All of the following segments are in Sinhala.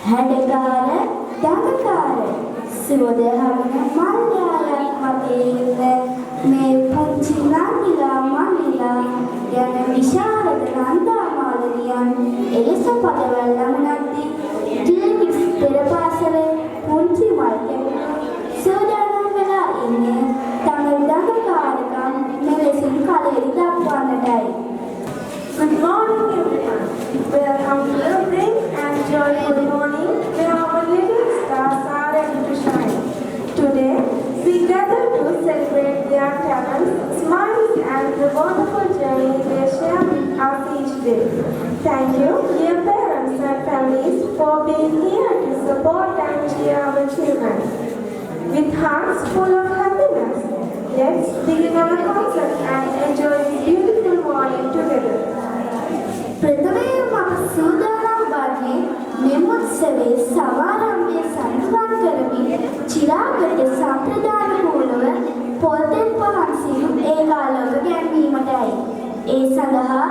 හැඩකාර දඟකාර සුවදහමන මල්යාලක් මතේ ඉන්න මේ පුංචි නංගිලා මල්ලිලා යන විශාරද නන්දාමාලනියන් එලෙස පදවල් ලමුණද්දී ජීවිස් පෙරපාසලේ පුංචි මල්කෙමු සෝදානම් වෙලා ඉන්නේ තම දඟකාරකම් මෙලෙසින් කලෙරි දක්වන්නටයි. Good morning everyone. Welcome to the bright and joyful morning when our little stars are ready to shine. Today we gather to celebrate their talents, smiles and the wonderful journey they share with us each day. Thank you, dear parents and families, for being here to support and cheer our children. With hearts full of happiness, let's begin our concert and enjoy this beautiful morning together. ප්‍රථමයෙන් මම සූදානම් වන්නේ මෙම උත්සවයේ සමාරම්භය සඳහන් කරමින් චිරාගත සම්ප්‍රදාන කූලව පොල්තෙල් පහන් සියුම් ඒකාලෝක ගැන්වීමටයි. ඒ සඳහා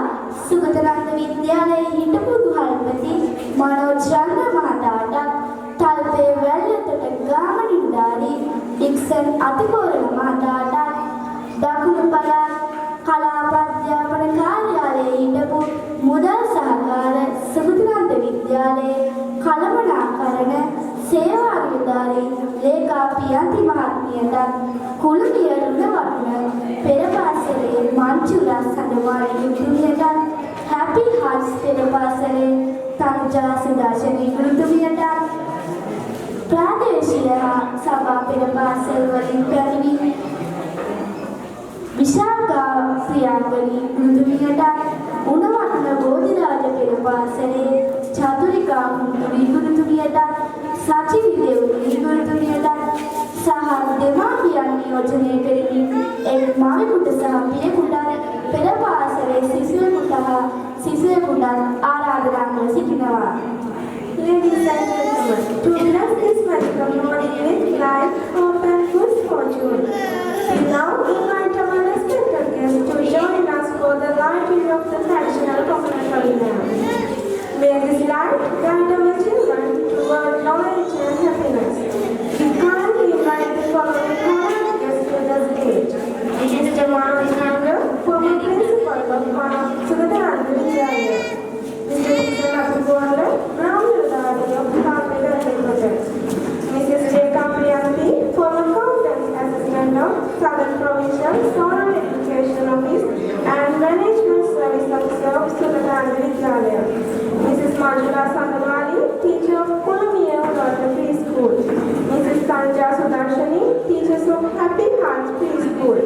සුගතනන්ද විද්‍යාලයේ හිටපු ගෘහපති මනෝජ් රංග මහතාට තල්පේ වැල්ලතොට ගාම නිලධාරී ඩික්සන් අතිපෝරණ මහතාට දකුණු පළාත් කලාප අධ්‍යාපන කාර්යාලයේ හිටපු මුදල් සහකාර සුගතනන්ද විද්‍යාලයේ කළමනාකරණ සේවා නිලධාරී ලේකා පියන්ති මහත්මියට කුළුමිය රුණවටන පෙරපාසලේ මංජුලා සඳමාලි ගුරුතුමියට හැපි හාර්ට්ස් පෙරපාසලේ තනුජා සුදර්ශනී ගුරුතුමියට ප්‍රාදේශීය සභා පෙරපාසල් වලින් පැමිණි විශාඛා ප්‍රියංගනී ගුරුතුමියට උණවටන බෝධිරාජ පෙරපාසලේ චතුරිකා කුමුදුනි ගුරුතුමියට සචිවි දේවුනි ගුරුතුමියට සහ දෙමාපියන් නියෝජනය කරමින් එක් මවෙකුට සහ පියෙකුට පෙරපාසලේ සිසුවෙකුට ආරාධනා කර සිටිනවා. Ladies and gentlemen, to bless this magical morning with life, hope and good fortune, we now invite our respected guests to join us for the lighting of the traditional coconut lamp. May this light guide our children toward knowledge and happiness. We kindly invite the following honored guests to the stage. Mr. Manoj Ranga, former principal of Sugadananda Vidyalaya. Mr. Athipora, Brown University of Department of Agriculture. Mrs. Rekha Priyanti, former Conference Assistant of Southern Provincial Zonal Education Office and Management Service Officer of Sugadananda Vidyalaya. Mrs. Manjula Sandamali, teacher of Kulumiya Daughter Preschool. Mrs. Tanja Sudarshani, teachers of Happy Hearts Preschool.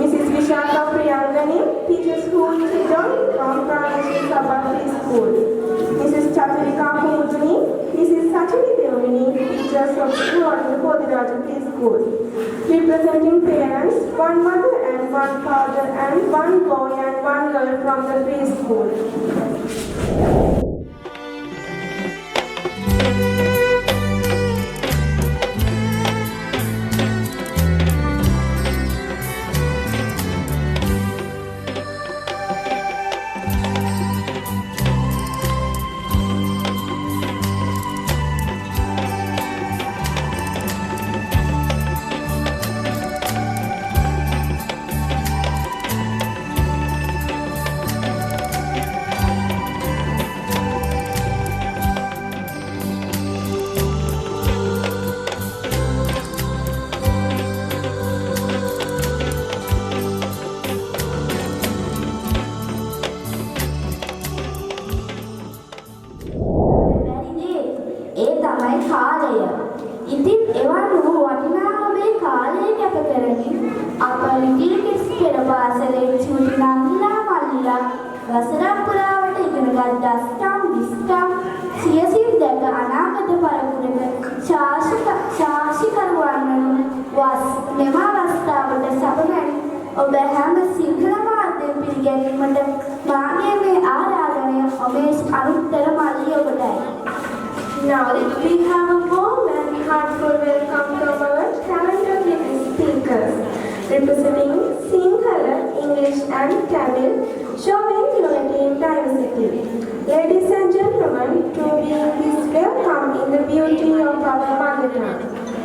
Mrs. Vishaka Priyangani, teachers who children from Pradesh Sabha Preschool. Mrs. Chaturika Kumuduni, Mrs. Sachini Devini, teachers of Srivarna Bodhiraja Preschool. Representing parents, one mother and one father and one boy and one girl from the preschool. වසරක් පුරාවට ඉගෙනගත් දස්කම් විස්කම් සියසින් දැක අනාගත පරපුරට සාක්ෂිකරුවන් වස් මෙම අවස්ථාවට සබමැනි ඔබ හැම සිංහල මාධ්‍යයෙන් පිළිගැනීමට මාගේ මේ ආරාධනය ඔමේෂ් අනුත්තර මල්ලි ඔබටයි. Now we have a warm and heartful welcome to our talented speakers representing Sinhala, English and Tamil, showing unity in diversity. Ladies and gentlemen, to be in this welcome the beauty of our mother tongue.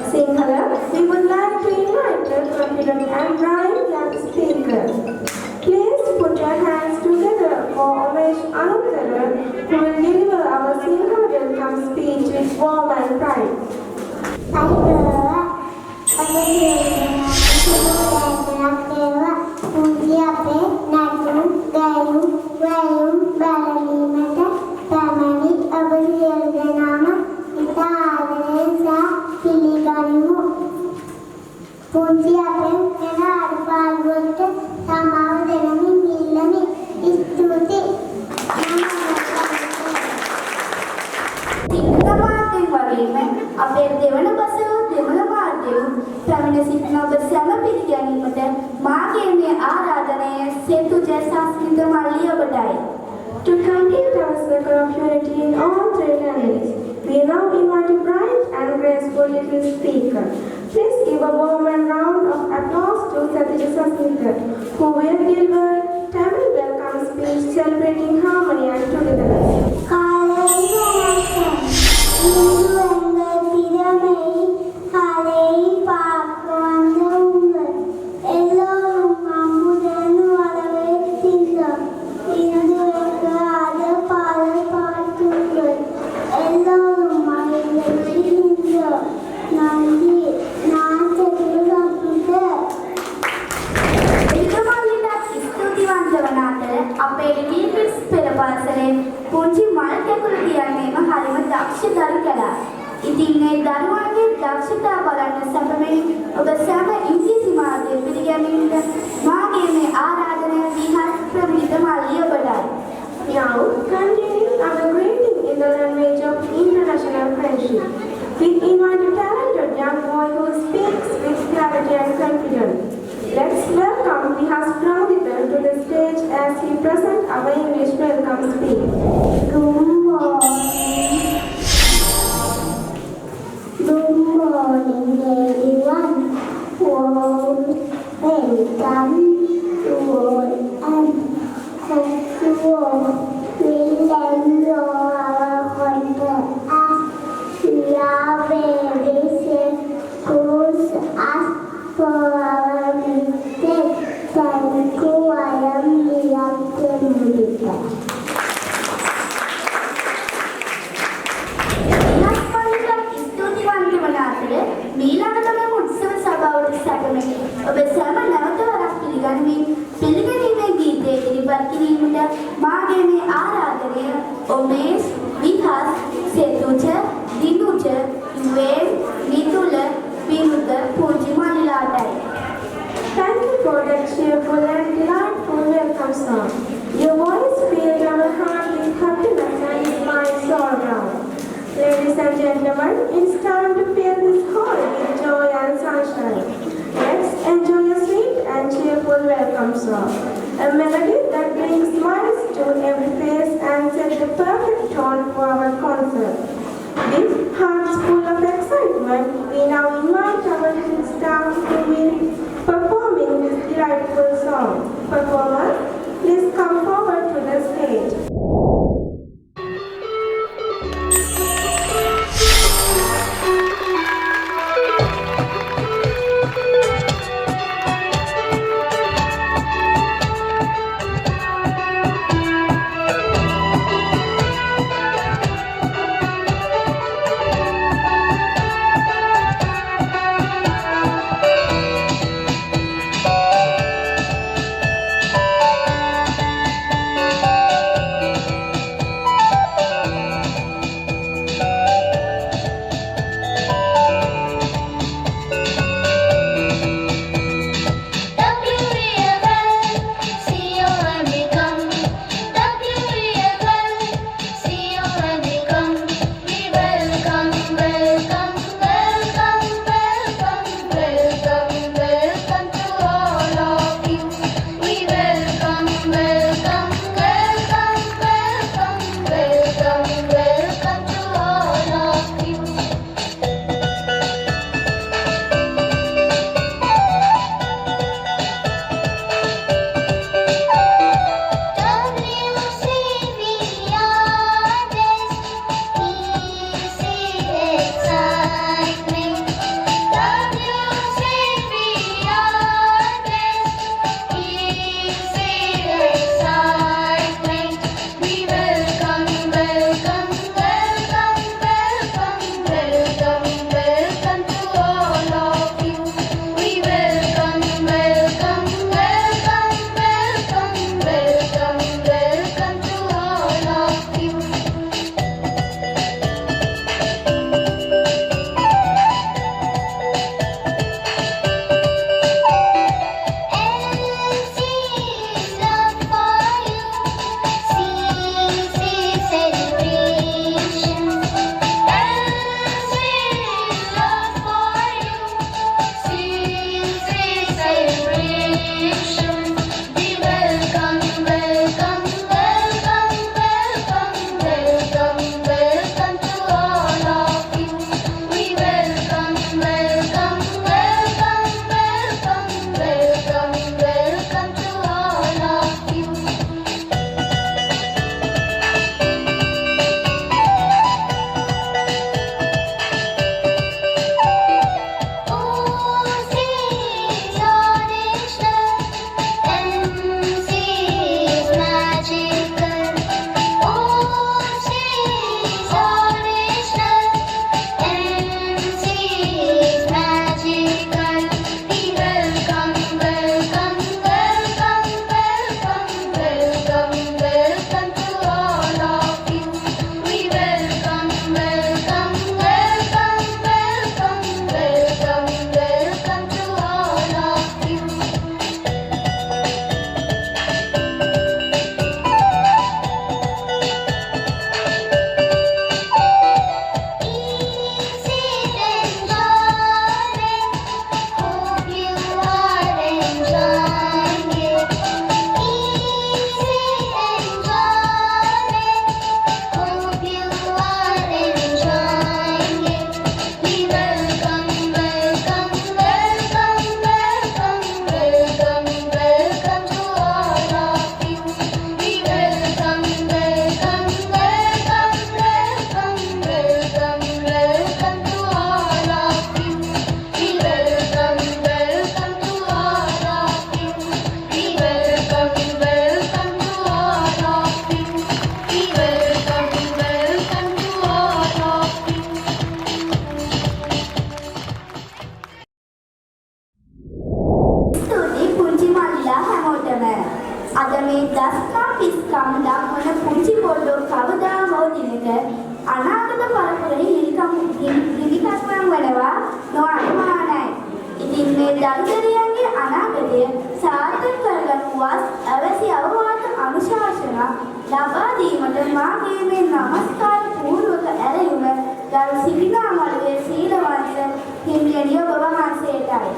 Sinhala, we would like to invite a confident and bright young speaker. Please put your hands together for Umesh Anuttara, who will deliver our Sinhala welcome speech with warmth and pride. පුංචි අපෙන් එන අඩපාඩුවට සමාව දෙනමින් ඉල්ලමි. ස්තුති. සිංහල මාධ්‍යයෙන් වගේම අපේ දෙවන බසව දෙමළ මාධ්‍යයෙන් පැමිණ සිටින ඔබ සැම පිළිගැනීමට මාගේ මේ ආරාධනය සෙතුජ සංස්කෘත මල්ලිය ඔබටයි. To complete our circle of unity in all three languages, we now invite a bright and graceful little speaker. Please give a warm and round of applause to Satya Sasmita, who will deliver Tamil welcome speech celebrating harmony and togetherness. අපේ ඩීපිස් පෙරපාසලේ පුංචි මල් කැකුළු තියන්නේම හරිම දක්ෂ දරු කළා. ඉතින් මේ දරුවන්ගේ දක්ෂතා බලන්න සැපමෙන් ඔබ සෑම ඉංග්‍රීසි මාධ්‍ය පිළිගැනීමට මාගේ මේ ආරාධනය විහාර ප්‍රමිත මල්ලිය ඔබටයි. Now, continuing our greeting in the language of international friendship, we invite a talented young boy who speaks with clarity and confidence. Let's welcome Vihas Pradita to the stage as he presents our English welcome speech. Good morning, everyone. Warm welcome to all and hope you all will enjoy our content as we are very safe. Schools ask for our mistake. Thank you. I am Miriam Mudita. ස්තුතිවන්ත වන අතර මීළඟතම උත්සව සභාවට සැකමෙන් ඔබ සැම නැවත වරක් පිළිගනිමින් පිළිගැනීමේ ගීතය ඉදිරිපත් කිරීමට මාගේ මේ ආරාධනය ඔමේෂ් විහාස් සෙතුජ දිනුජ යුවේන් නිතුල විනුද පුංචි මල්ලිලාටයි. Thank you for that cheerful and delightful welcome song. Your voice filled our heart with happiness and smiles all around. Ladies and gentlemen, it's time to fill this hall with joy and sunshine. Let's enjoy a sweet and cheerful welcome song. A melody that brings smiles to every face and sets the perfect tone for our concert. With hearts full of excitement, we now invite our little staff to be performing this delightful song. Performers, please come forward to the stage. දරුදරියන්ගේ අනාගතය සාර්ථක කරගනු වස් අවැසි අවවාද අනුශාසනා ලබා දීමට මාගේ මේ නමස්කාර පූර්වක ඇරයුම ගරු සිරිනාමල්ගේ සීලවන්ත හිමියනි ඔබ වහන්සේටයි.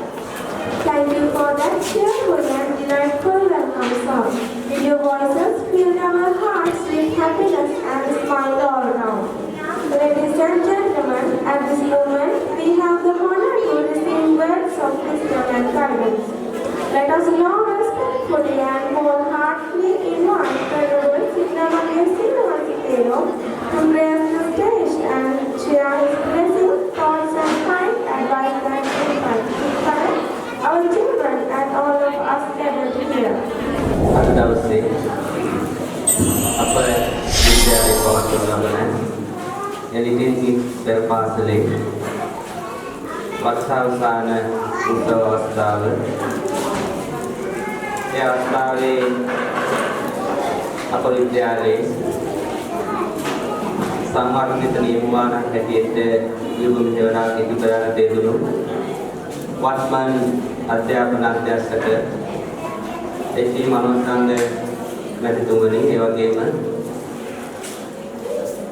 Thank you for that cheerful and delightful welcome song. With your voices filled our hearts with happiness and smile all around. Ladies and gentlemen, at this moment we have the honor to receive words of wisdom and guidance. Let us now respectfully and wholeheartedly invite Venerable Siddhamaya Srinivasatero to grace the stage and share his blessing, thoughts and kind advice and insight. Our children and all of us gathered here. අද දවසේ අප විද්‍යාලයේ පවත්වන ලබන එලිටින් පෙර පාසලේ වර්ෂාවසාන උත්සව අවස්ථාව ඒ අවස්ථාවේ අප විද්‍යාලයේ සංවර්ධිත නියමාන හැටියට යුගම දේවනාග ඉදිරියට දෙදුණු වත්මන් අධ්‍යාපන අධ්‍යක්ෂක එච්.ඩී. මනෝජ් මැතිතුමනි ඒ වගේම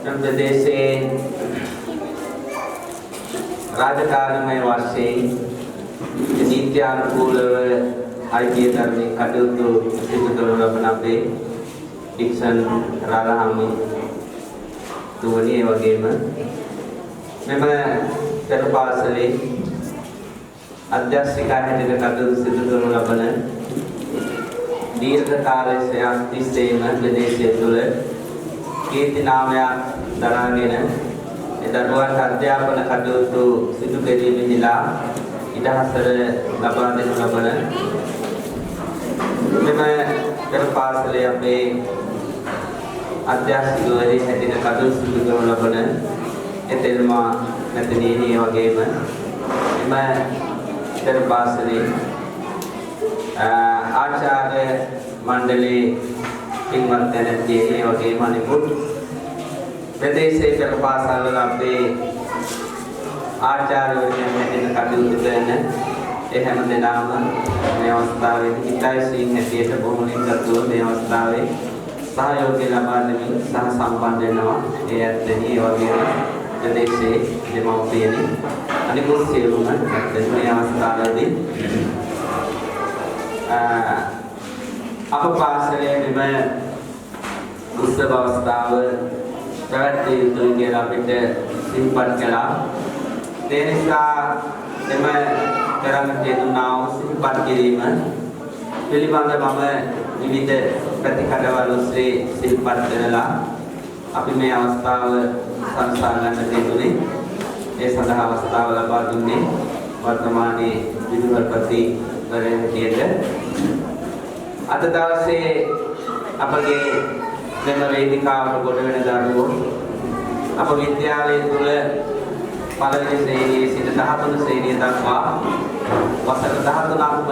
නම් ප්‍රදේශයේ රාජකාරිමය වශයෙන් නීත්‍යානුකූලව අයිතිය ධර්මයේ කටයුතු සිදු කරන ලබන අපේ ඩික්සන් රාලහාමි තුමනි ඒ වගේම මෙම පෙර පාසලේ අධ්‍යක්ෂිකා හැටියට කටයුතු සිදු කරනු ලබන දීර්ඝ කාලයක් තිස්සේම ප්‍රදේශය තුළ කීර්ති නාමයක් දරාගෙන ඒ දරුවන්ට අධ්‍යාපන කටයුතු සිදු කිරීමේදීලා ඉඩහසර ලබා දෙනු ලබන මෙම පෙර පාසලේ අපේ අධ්‍යක්ෂකවරයෙක් හැටියට කටයුතු සිදු කරනු ලබන එතෙල්මා මැතිණියනි ඒ වගේම එම පෙර පාසලේ ආචාර්ය මණ්ඩලයේ පින්වත් දැනැත්තිය ඒ වගේම අනිකුත් ප්‍රදේශයේ පෙර පාසල්වල අපේ ආචාර්යවරුන් හැටියට කටයුතු කරන ඒ හැම දෙනාම මේ අවස්ථාවේදී හිතයිසින් හැටියට බොහොම නිරතුරුව මේ අවස්ථාවේ සහයෝගය ලබා දෙමින් සහ සම්බන්ධ වෙනවා ඒ ඇත්තනි ඒ වගේම ප්‍රදේශයේ දෙමව්පියනි අනිකුත් සියලුම ඇත්තනි මේ අවස්ථාවේදී අප පාසලේ මෙම උත්සව අවස්ථාව පැවැත්විය යුතුයි කියලා අපිට සිහිපත් කළා. ඒ නිසා එම කරන්නට යෙදුණා වූ සිහිපත් කිරීම පිළිබඳව මම විවිධ ප්‍රතිකඩවල ඔස්සේ සිහිපත් කරලා අපි මේ අවස්ථාව සංසාරගත යෙදුනේ. ඒ සඳහා අවස්ථාව ලබා දුන්නේ වර්තමානයේ විදුහල්පති වරයෙකුට. අද දවසේ අපගේ මෙම වේදිකාවට ගොඩ වෙන දරුවෝ අප විද්‍යාලය තුළ පළවෙනි ශ්‍රේණියේ සිට 13 ශ්‍රේණිය දක්වා වසර 13ක්ම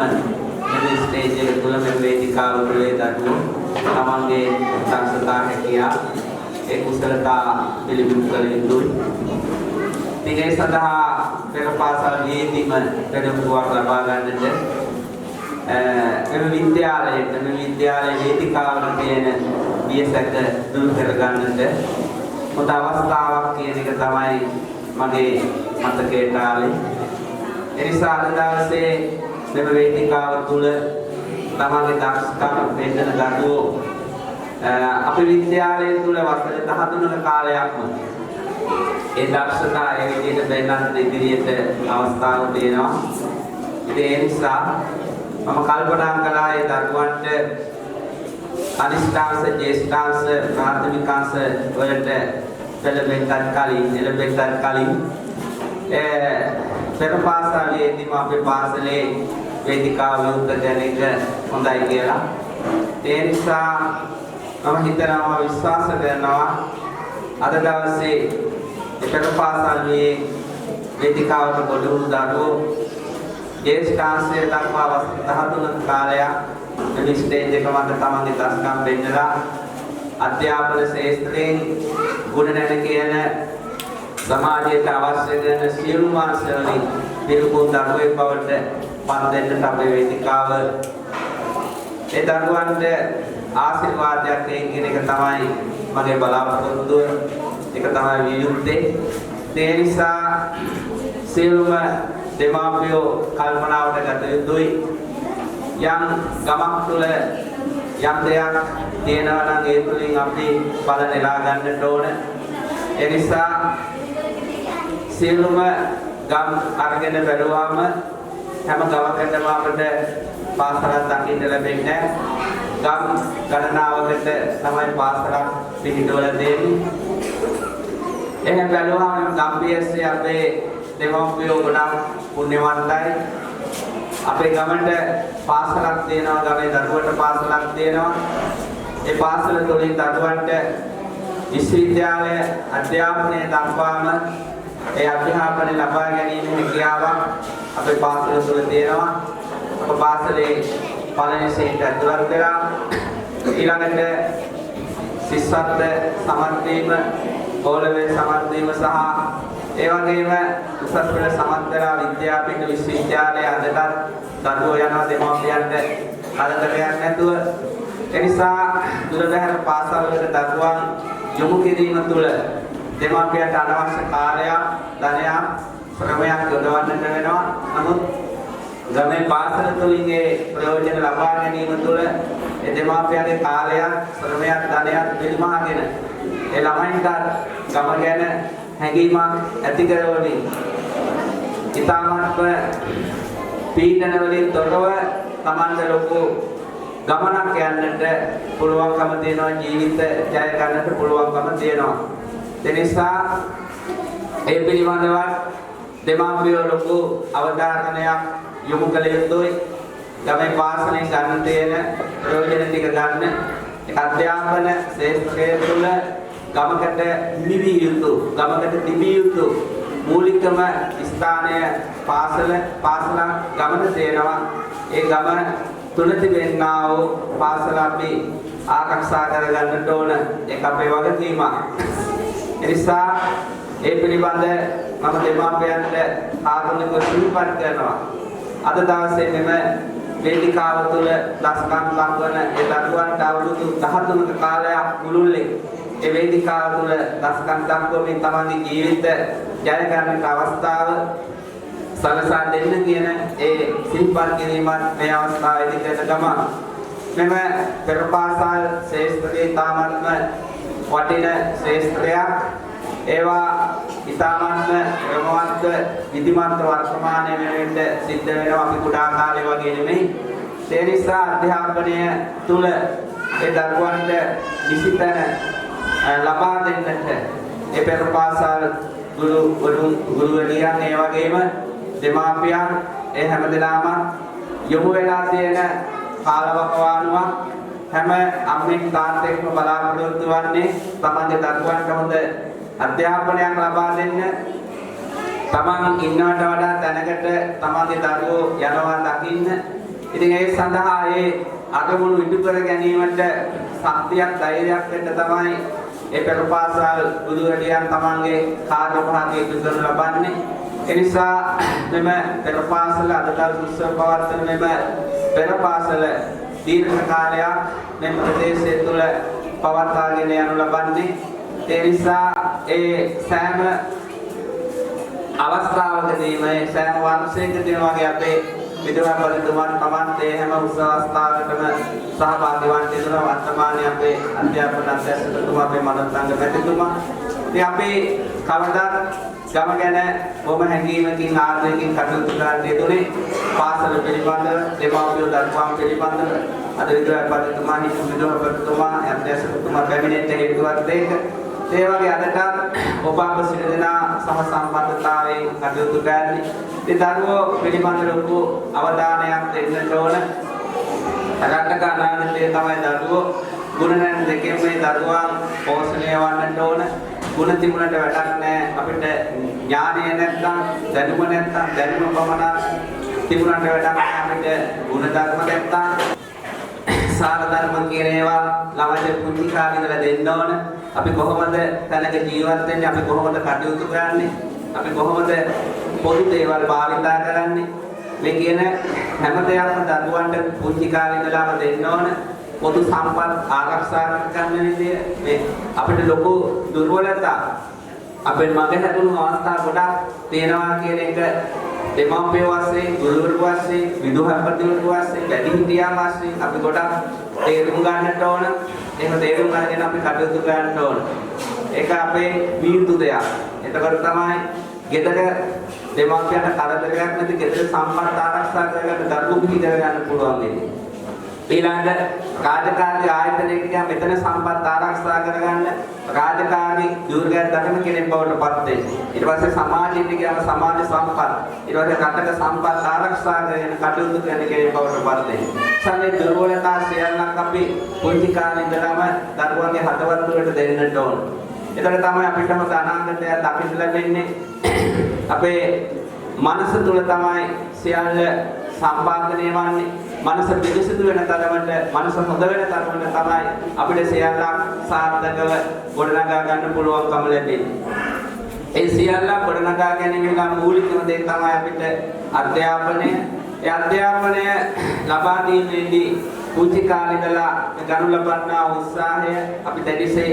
මේ ස්ටේජ් එක තුළ මේ වේදිකාව තුළ දරුවෝ තමන්ගේ දක්ෂතා හැකියා ඒ කුසලතා පිළිබිඹු කළ යුතුයි. මේ සඳහා පෙර පාසල් වේදීම පෙරමුණක් ලබා ගන්නට මේ විද්‍යාලයේ වේදිකාවල තියෙන වියසක දුරු කර ගන්නට හොඳ අවස්ථාවක් කියන එක තමයි මගේ මතකයට ආවේ. ඒ නිසා අද දවසේ මේ වේදිකාව තුළ තමන්ගේ දක්ෂකම් පෙන්නන දරුවෝ අපේ විද්‍යාලය තුළ වසර 13ක කාලයක්ම ඒ දක්ෂතා ඒ විදිහට දෙන්නත් ඉදිරියට අවස්ථාව දෙනවා. ඒ නිසා මම කල්පනා කළා ඒ දරුවන්ට අනිෂ්ඨාංශ, ජේෂ්ඨාංශ, ප්‍රාථමිකාංශ වලට එළඹෙන්නත් කලින් පෙර පාසලේදීම අපේ පාසලේ වේදිකාව විවෘත කරන එක හොඳයි කියලා. ඒ නිසා මම හිතනවා විශ්වාස කරනවා අද දවසේ පෙර පාසලේ වේදිකාවට ගොඩ වූ දරුවෝ ජේෂ්ඨාංශය දක්වා වසර 13ක කාලයක් මේ ස්ටේජ් එක මත තමන්ගේ දක්ෂකම් පෙන්නලා අධ්‍යාපන ශාස්ත්‍රයෙන් ගුණ නැණ කියන සමාජයට අවශ්‍ය කරන සියලුම අංශවලින් පිළිපොන් දරුවෙක් බවට පන් දෙන්නට අපේ වේදිකාව ඒ දරුවන්ට ආශිර්වාදයක් දෙන්න කියන එක තමයි මගේ බලාපොරොත්තුව. ඒක තමයි විය යුත්තේ. ඒ නිසා සියලුම දෙමාපියෝ කල්පනාවට ගත යුතුයි. යම් ගමක් තුළ යම් දෙයක් තියෙනවා නම් ඒ තුළින් අපි බල නෙලා ගන්නට ඕන. ඒ නිසා සියලුම ගම් අරගෙන බැලුවාම හැම ගමකටම අපිට පාසලක් දකින්න ලැබෙන්නේ නැහැ. ගම් ගණනාවකට තමයි පාසලක් පිහිටවල දෙන්නේ. එහෙනම් බැලුවාම ගම්පියස්සේ අපේ දෙමව්පියෝ ගොඩක් පුණ්‍යවන්තයි. අපේ ගමට පාසලක් දෙනවා, ගමේ දරුවන්ට පාසලක් දෙනවා. ඒ පාසල තුළින් දරුවන්ට විශ්වවිද්‍යාලය අධ්‍යාපනය දක්වාම ඒ අධ්‍යාපනය ලබා ගැනීමේ හැකියාවක් අපේ පාසල තුළ තියෙනවා. අපේ පාසලේ පළවෙනි ශ්‍රේණියට ඇතුළත් වෙලා ඊළඟට ශිෂ්‍යත්ව සමත් වීම, පොළවේ සමත් වීම සහ ඒ වගේම උසස් පෙළ සමත් වෙලා විද්‍යාපීඨ විශ්වවිද්‍යාලය අදටත් දරුවෝ යනවා දෙමාපියන්ට අදතරයක් නැතුව. ඒ නිසා දුරබැහැර පාසල්වලට දරුවන් යොමු කිරීම තුළ දෙමාපියන්ට අනවශ්‍ය කාලයක්, ධනයක්, ශ්‍රමයක් යොදවන්නට වෙනවා. නමුත් ගමේ පාසල තුළින් ඒ ප්‍රයෝජන ලබා ගැනීම තුළ ඒ දෙමාපියන්ගේ කාලයක්, ශ්‍රමයක්, ධනයක් පිළිමහගෙන ඒ ළමයින්ට ගම ගැන හැඟීමක් ඇති කරවමින් ඉතාමත්ම පීඩන වලින් තොරව Tamanda ලොකු ගමනක් යන්නට පුළුවන්කම තියෙනවා. ජීවිත ජය ගන්නට පුළුවන්කම තියෙනවා. ඒ නිසා ඒ පිළිබඳව දෙමාපියෝ ලොකු අවධානයක් යොමු කළ යුතුයි. ගමේ පාසලෙන් ගන්න තියෙන ප්‍රයෝජන ටික ගන්න. අධ්‍යාපන ශාස්ත්‍රයේ තුල ගමකට නිවි යුතු, ගමකට තිබිය යුතු මූලිකම ස්ථානය පාසල ගමන තියෙනවා. ඒ ගමන තුල තිබෙනා වූ පාසල අපි ආරක්ෂා කරගන්නට ඕන. ඒක අපේ වගකීමක්. ඒ නිසා ඒ පිළිබඳ මම දෙමාපියන්ට ආගමික සිහිපත් කරනවා. අද දවසේ මෙම වේදිකාව තුළ දස්කම් ලංවන ඒ දරුවන්ට අවුරුදු 13ක කාලයක් මුළුල්ලේ ඒ වේදිකාව තුළ දස්කම් දක්වමින් තමන්ගේ ජීවිත ජය ගන්නට අවස්ථාව සලසා දෙන්න කියන ඒ සිහිපත් කිරීමත් මේ අවස්ථාවේදී කරන ගමන් මෙම පෙරපාසල් ශාස්ත්‍රයේ තාමත්ම වටින ශාස්ත්‍රයක්. ඒවා ඉතාමත්ම ක්‍රමවත් විධිමත් වර්තමානයේ වෙනට සිද්ධ වෙනවා. අපි කුඩා කාලේ වගේ නෙමෙයි. ඒ නිසා අධ්‍යාපනය තුළ ඒ දරුවන්ට නිසිතන ලබා දෙන්නට ඒ පෙරපාසල් ගුරුවරියන් ඒ වගේම දෙමාපියන් ඒ හැමදෙනාම යොමු වෙලා තියෙන කාලවකවානුවක් හැම අම්මෙක් තාත්තෙක්ම බලාපොරොත්තු වන්නේ තමන්ගේ දරුවන්ට හොඳ අධ්‍යාපනයක් ලබා දෙන්න. තමන් ඉන්නවට වඩා තැනකට තමන්ගේ දරුවෝ යනවා දකින්න. ඉතින් ඒ සඳහා ඒ අගමුණු ඉටු කර ගැනීමට ශක්තියක්, ධෛර්යයක් වෙන්න තමයි ඒ පෙරපාසල් ගුරුවරියන් තමන්ගේ කාර්යභාරය ඉටු කරන ලබන්නේ. ඒ නිසා මෙම පෙරපාසල අදටත් උත්සව පවත්වන මෙම පෙරපාසල දීර්ඝ කාලයක් මේ ප්‍රදේශය තුළ පවත්වාගෙන යනු ලබන්නේ. ඒ නිසා ඒ සෑම අවස්ථාවකදීම සෑම වර්ෂයකදීම වගේ අපේ විදුහල්පතිතුමන් තමන්ට හැම උත්සව අවස්ථාවකටම සහභාගී වන්න දෙනවා. වර්තමානයේ අපේ අධ්‍යාපන අධ්‍යක්ෂකතුමා, අපේ මනෝසංග මැතිතුමා. ඉතින් අපි කවදාත් ගම ගැන බොහොම හැඟීමකින් ආදරයකින් කටයුතු කරන්න යෙදුනේ. පාසල පිළිබඳව, දෙමාපියෝ දරුවන් පිළිබඳව අද විදුහල්පතිතුමා, හිටපු විදුහල්පතිතුමා, අධ්‍යක්ෂකතුමා කැබිනට් එකේ ඉදිරියට දෙක ඒ වගේ අදට ඔබ අප සියලු දෙනා සහ සම්බන්ධතාවයෙන් කටයුතු කරන්නේ. ඒ දරුවෝ පිළිබඳ ලොකු අවධානයක් දෙන්නට ඕන. රටක අනාගතයේ තමයි දරුවෝ. ගුණ නැන් දෙකෙන් මේ දරුවන් පෝෂණය වන්නට ඕන. ගුණ තිබුණට වැඩක් නැහැ. අපිට ඥානය නැත්නම්, දැනුම නැත්නම්, දැනුම පමණක් තිබුණට වැඩක් නැහැ. අපිට ගුණ ධර්ම නැත්නම් සාර ධර්ම කියන ඒවා ළමයිට පුංචි කාලේ ඉඳලා දෙන්න ඕන. අපි කොහොමද තැනක ජීවත් වෙන්නේ? අපි කොහොමද කටයුතු කරන්නේ? අපි කොහොමද පොදු දේවල් භාවිතා කරන්නේ? මේ කියන හැම දෙයක්ම දරුවන්ට පුංචි කාලේ ඉඳලාම දෙන්න ඕන. පොදු සම්පත් ආරක්ෂා කරගන්න විදිය මේ අපිට ලොකු දුර්වලතා අපේ මගේ හැදුණු අවස්ථා ගොඩක් තියෙනවා කියන එක දෙමාපිය වශයෙන්, ගුරුවරු වශයෙන්, විදුහල්පතිවරු වශයෙන්, වැඩිහිටියන් වශයෙන් අපි ගොඩක් තේරුම් ගන්නට ඕන. එහෙම තේරුම් ගන්න අපි කටයුතු කරන්න ඕන. ඒක අපේ වීර්තු දෙයක්. එතකොට තමයි ගෙදර දෙමාපියන්ට කරදරයක් නැති ගෙදර සම්පත් ආරක්ෂා කරගන්න දරුවෝ පිළි කරගන්න පුළුවන් වෙන්නේ. ඊළඟ රාජකාරී ආයතනයක ගියා මෙතන සම්පත් ආරක්ෂා කරගන්න රාජකාරී දුර්ගත දකින කෙනෙක් බවට පත් වෙන්නේ. ඊට පස්සේ සමාජයට ගියාම සමාජ සම්පත් ඊට පස්සේ රටක සම්පත් ආරක්ෂා කරගෙන කටයුතු කරන කෙනෙක් බවට පත් වෙන්නේ. සමේ දුර්වලතා සියල්ලක් අපි පුංචි කාලේ ඉඳලම දරුවන්ගේ හදවත් වලට දෙන්නට ඕන. එතකොට තමයි අපිට හොඳ අනාගතයක් දකින්න ලැබෙන්නේ. අපේ මනස තුල තමයි සියල්ල සම්පාදනය වන්නේ. මනස පිරිසිදු වෙන තරමට මනස හොඳ වෙන තරමට තමයි අපිට සියල්ලක් සාර්ථකව ගොඩනගා ගන්න පුළුවන්කම ලැබෙන්නේ. ඒ සියල්ල ගොඩනගා ගැනීමේ මූලිකම දේ තමයි අපිට අධ්‍යාපනය. ඒ අධ්‍යාපනය ලබා දීමේදී පුංචි කාලේ ඉඳලා ගනු ලබන්නා උත්සාහය අපි දැඩිසේ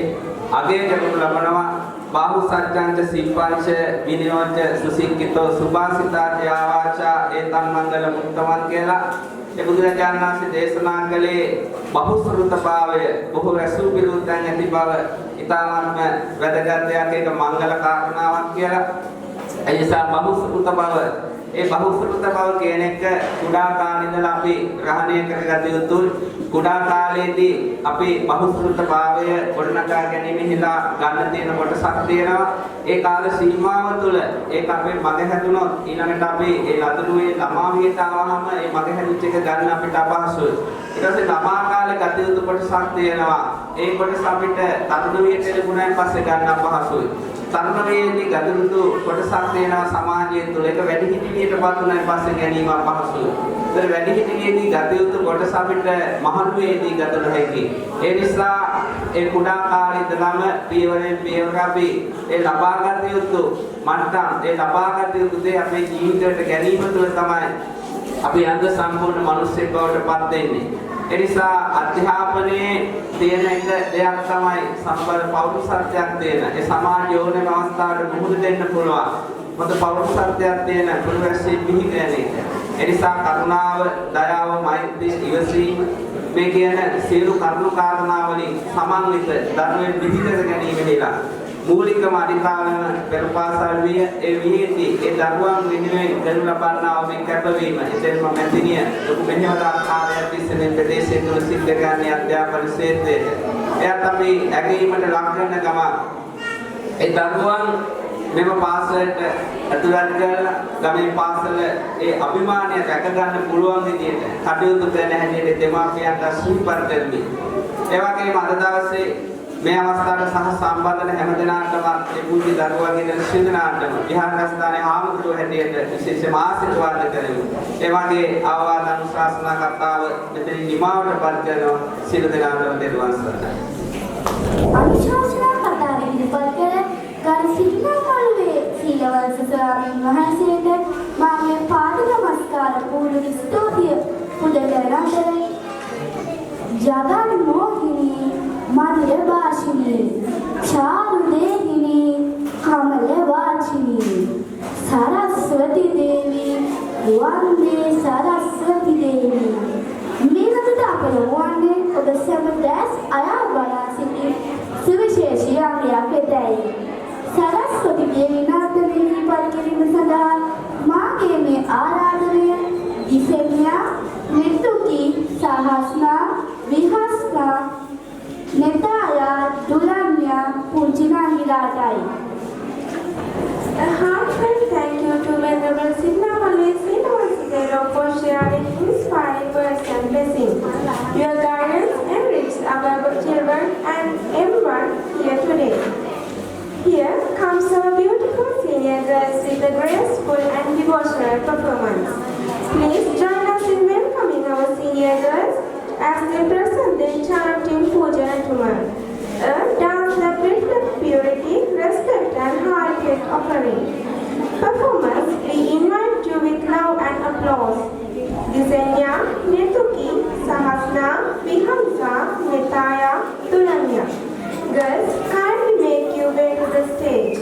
අගය කරනු ලබනවා. බාහු සත්‍යංච සිප්පංච විනෝච සුසික්කිතෝ සුභාසිතාච ආවාචා ඒතං මංගල මුත්තමන් කියලා ඒ බුදුරජාණන් වහන්සේ දේශනා කළේ බහුශ්‍රෘතභාවය බොහෝ රසූ විරුද්ධයන් ඇති බව ඊටාත්ම වැදගත් දෙයක් ඒක මංගල කාරණාවක් කියලා. ඒ නිසා බහුශ්‍රෘතභාව ඒ බහුශ්‍රෘතභාව කියන එක කුඩා කාලේ ඉඳලා අපි ග්‍රහණය කරගත යුතුයි. කුඩා කාලේදී අපි බහුශ්‍රෘතභාවය ගොඩනගා ගැනීමෙහිලා ගන්න තියෙන කොටසක් තියෙනවා. ඒ කාල සීමාව තුළ ඒක අපේ මග හැදුනොත් ඊළඟට අපි ඒ ලදරුවේ ළමා වියට ආවම ඒ මග හැදිච්ච එක ගන්න අපිට අපහසුයි. ඊට පස්සේ ළමා කාලේ ගත යුතු කොටසක් තියෙනවා. ඒ කොටස අපිට තරුණ වියට ලැබුණාන් පස්සේ ගන්න අපහසුයි. තරුණ වයේදී ගත යුතු කොටසක් තියෙනවා සමාජය තුළ. ඒක වැඩිහිටියට පත් වුණාන් පස්සේ ගැනීම අපහසුයි. ඒතර වැඩිහිටියේදී ගත යුතු කොටස අපිට මහලුවේදී ගත නොහැකි. ඒ නිසා ඒ කුඩා කාලේ ඉඳලම පියවරෙන් පියවර අපි ඒ ලබාගත යුතු මට්ටම් ඒ ලබාගත යුතු දේ අපේ ජීවිතයට ගැනීම තුළ තමයි අපි අංග සම්පූර්ණ මිනිස්සෙක් බවට පත් වෙන්නේ. ඒ නිසා අධ්‍යාපනයේ තියෙන එක දෙයක් තමයි සම්බර පෞරුෂත්වයක් තියෙන. ඒ සමාජ ඕනෑම අවස්ථාවකට මුහුණ දෙන්න පුළුවන්. මොකද පෞරුෂත්වයක් තියෙන පුරුෂයෙක් පිළිගැන එක. ඒ නිසා කරුණාව, දයාව, මෛත්‍රිය, ඉවසීම මේ කියන සියලු කරුණු කාරණා වලින් සමන්විත ධර්මයෙන් විහිදෙත ගැනීම හේලා මූලිකම අධිකාරම පෙරපාසල් විය ඒ විහිදී ඒ දරුවන් වෙනුවෙන් කරනු ලබන්නා වූ මේ කැපවීම එතෙන්ම මැදිනිය ලොකු මෙහෙවත ආකාරයක් තිස්සේ ප්‍රදේශයේ තුල සිද්ධ කරන්නේ අධ්‍යාපන ක්ෂේත්‍රයේ එයත් අපි ඇගීමට ලක් කරන ගම ඒ දරුවන් මෙම පාසලට ඇතුළත් කරලා ගමේ පාසල ඒ අභිමානය රැක ගන්න පුළුවන් විදිහට කටයුතු කරන හැටියට දෙමාපියන්ට සිහිපත් කරමි. ඒ වගේම අද දවසේ මේ අවස්ථාවට සහ සම්බන්ධ වෙන හැම දෙනාටම මේ පුංචි දරුවන්ගේ සිදනාටම විහාරස්ථානයේ ආමතුරු හැටියට විශේෂම ආශිර්වාද කරමි. ඒ වගේ ආවාද අනුශාසනා කතාව මෙතන නිමාවට පත් කරනවා. සියලු දෙනාටම දරුවන් සරණයි. අනුශාසනා කතාවේ ඉදිරිපත් කර ගරු සිටිනා මළුවේ සීලවන්ත ස්වාමීන් වහන්සේට මාගේ පාද නමස්කාර පූර්ණ ස්තුතිය පුද කරන අතරේ ජගන් මොහිනී මధుර භාෂිනී චාරු දේහිනී කමල වාචිනී සරස්වති දේවී වන්දේ සරස්වති දේවී මේකට අපල වන්නේ ඔබ සැමදැස් අයා බලා සිටි සුවිශේෂී ආර්යයක් වෙතයි. සරස්වති දේවී නාට්‍යයේ පරිකිරීම සඳහා මාගේ මේ ආරාධනය ඉසෙන්යා නිතුකි සහස්නා විහස්නා नेताया दुलानिया पूजना हिलाटाई. A heartfelt thank you to Venerable Sidna Malays University for sharing inspiring words and blessings. Your guidance enriched our children and everyone here today. Here comes our beautiful senior girls with a graceful and devotional performance. Please join us in welcoming our senior girls as they present their chanting Puja Tuman, a dance that reflects purity, respect and heartfelt offering. Performers, we invite you with love and applause. Disenya, Netuki, Sahasna, Vihamsa, Metaya, Tulanya. Girls, kindly make your way to the stage.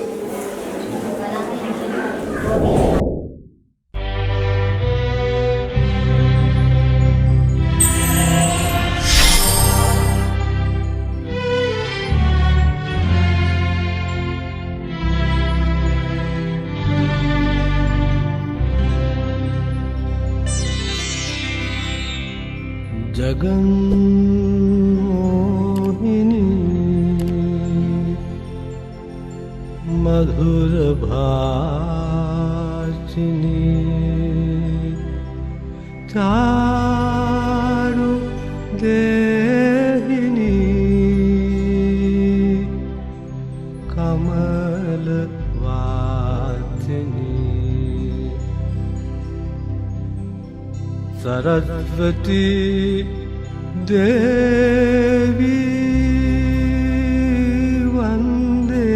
जगन्मोहिनी मधुर भाषिनी चारु देहिनी कमल वासिनी सरस्वती देवी वंदे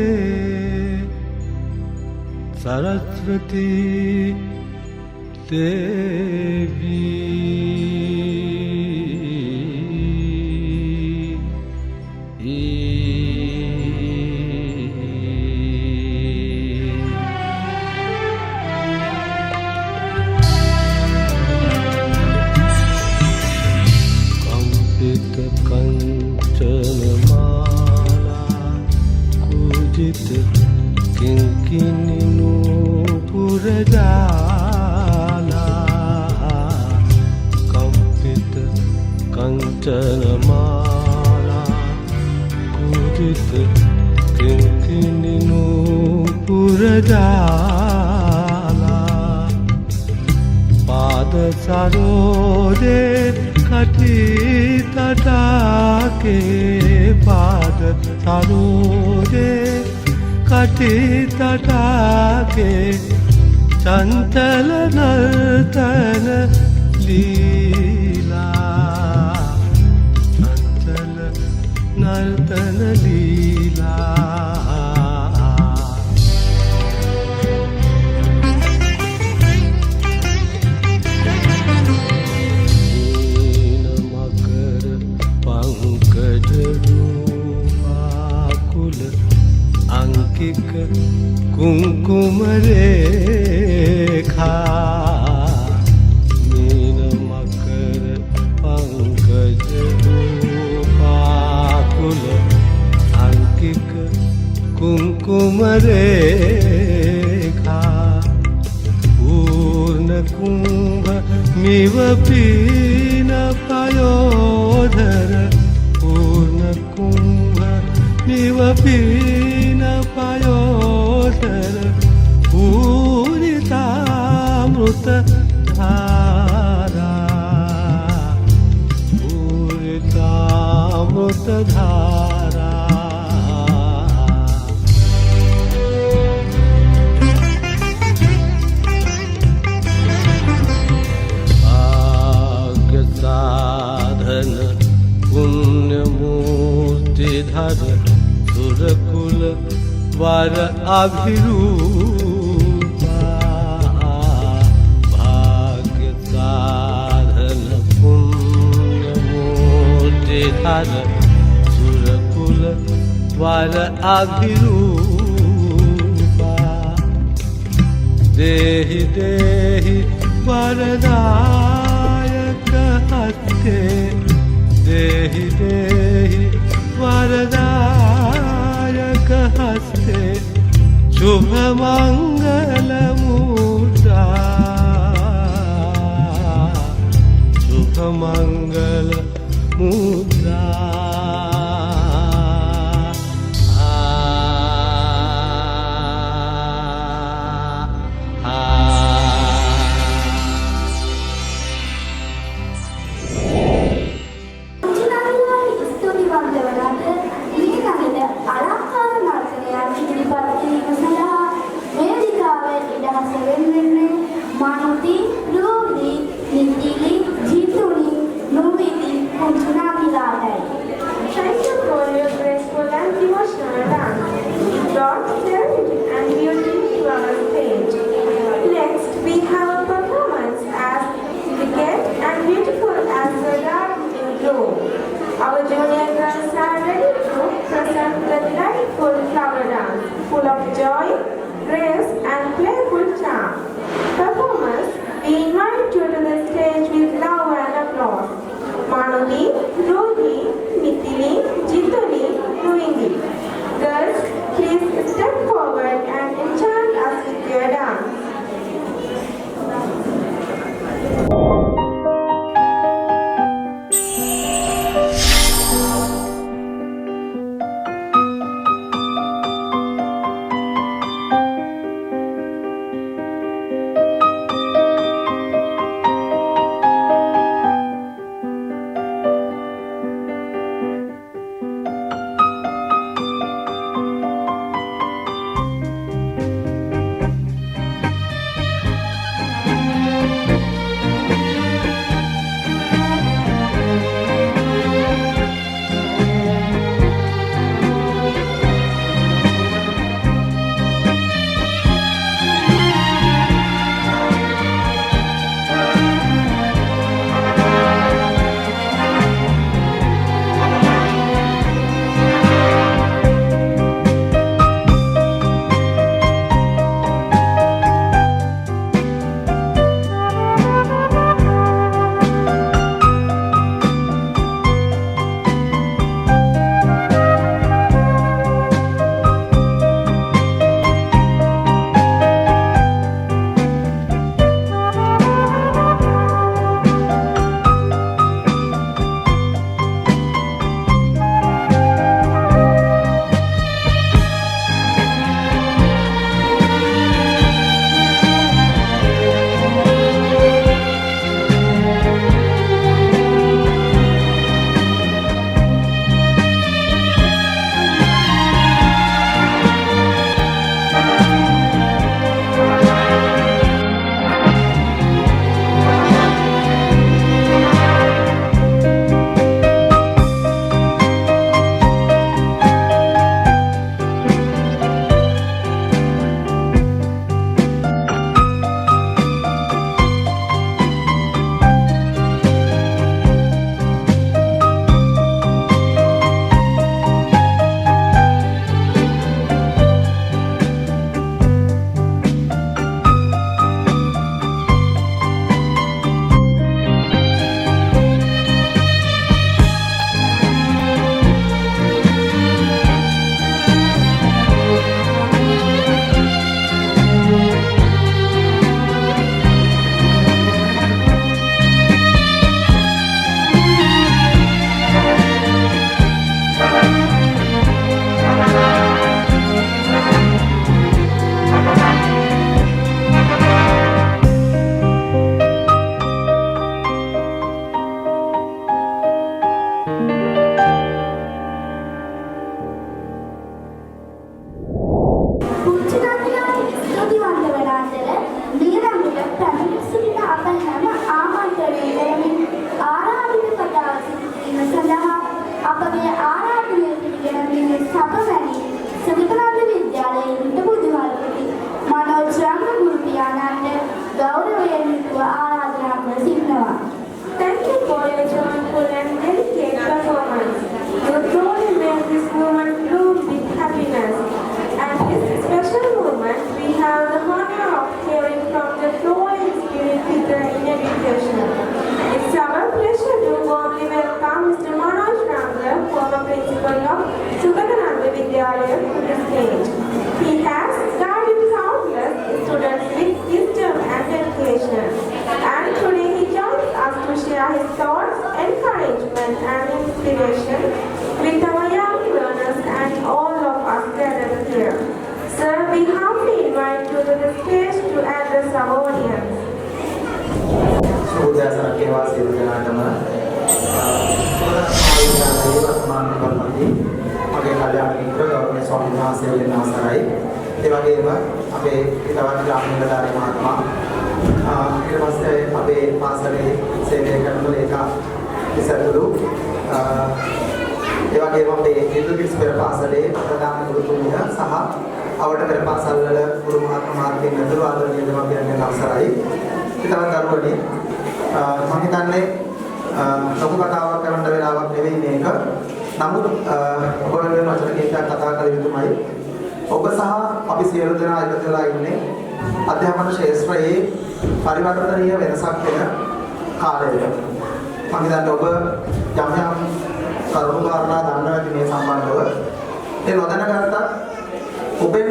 सरस्वती देवी कंचनमाला पूजित किंकिनी नूपुर जाला कंपित कंचनमाला पूजित किंकिनी नूपुर जाला पाद सरोदे कटी तटाके पाद सरोदे कटी तटाके चंचल नर्तन लीला चंचल नर्तन लीला अंकिक कुंकुम रेखा मीन मकर पंकज रूपाकुल अंकिक कुंकुम रेखा पूर्ण कुंभ मिव पीन पयोधर पूर्ण कुंभ मिव पीन पयोधर पूरितामृत धारा पूरितामृत धारा भाग्य साधन पुण्य मूर्ति धर सुरकुल वर अभिरूपा भाग्य साधन पुण्य मूर्ति धर सुरकुल वर अभिरूपा देहि देहि वरदायक हस्ते देहि देहि वरदायक हस्ते शुभ मंगल मुद्रा शुभ मंगल मुद्रा අලංකාර නර්තනයක් ඉදිරිපත් කිරීම සඳහා වේදිකාව යොමු ආරාධනා කර සිටිනවා. Thank you for your joyful and delicate performance. You truly made this moment bloom with happiness. And this special moment, we have the honor of hearing from the flowing spirit teacher in education. It's our pleasure to warmly welcome Mr. Manoj Ranga, former principal of Sugatananda Vidyalaya, to the stage. He has guided countless students with wisdom and dedication. And today he joins us to share his thoughts, encouragement and inspiration with our young learners and all of us gathered here. Sir, we humbly invite you to the stage to address our audience. සූදාසන කේවා සියලු දෙනාටම මගේ කල්‍යාණ මිත්‍ර ගෞරවනීය ස්වාමීන් වහන්සේගෙන් අවසරයි. ඒ වගේම අපේ තවත් ග්‍රාමීණධාරී මහත්මයා ඊට පස්සේ අපේ පාසලේ සේවය කරන ලේකා ඉසතුරු ඒ වගේම අපේ හින්දුකිස් පෙර පාසලේ ප්‍රධාන ගුරුතුමිය සහ අවට පෙර පාසල් වල ගුරු මහත්මයාගෙන් ඇතුළු ආදරණීය දෙමාපියන්ගෙන් අවසරයි. තවත් දරුවනේ මම හිතන්නේ ලොකු කතාවක් කරන්න වෙලාවක් නෙවෙයි මේක. නමුත් ඔයගොල්ලෝ වචන කීපයක් කතා කළ යුතුමයි. ඔබ සහ අපි සියලු දෙනා එකතු වෙලා ඉන්නේ අධ්‍යාපන ශාස්ත්‍රයේ පරිවර්තනීය වෙනසක් වෙන කාලයක. මම හිතන්නේ ඔබ යම් කරුණු කාරණා දන්නවා ඇති මේ සම්බන්ධව. ඒ නොදැනගත්තත් ඔබෙන්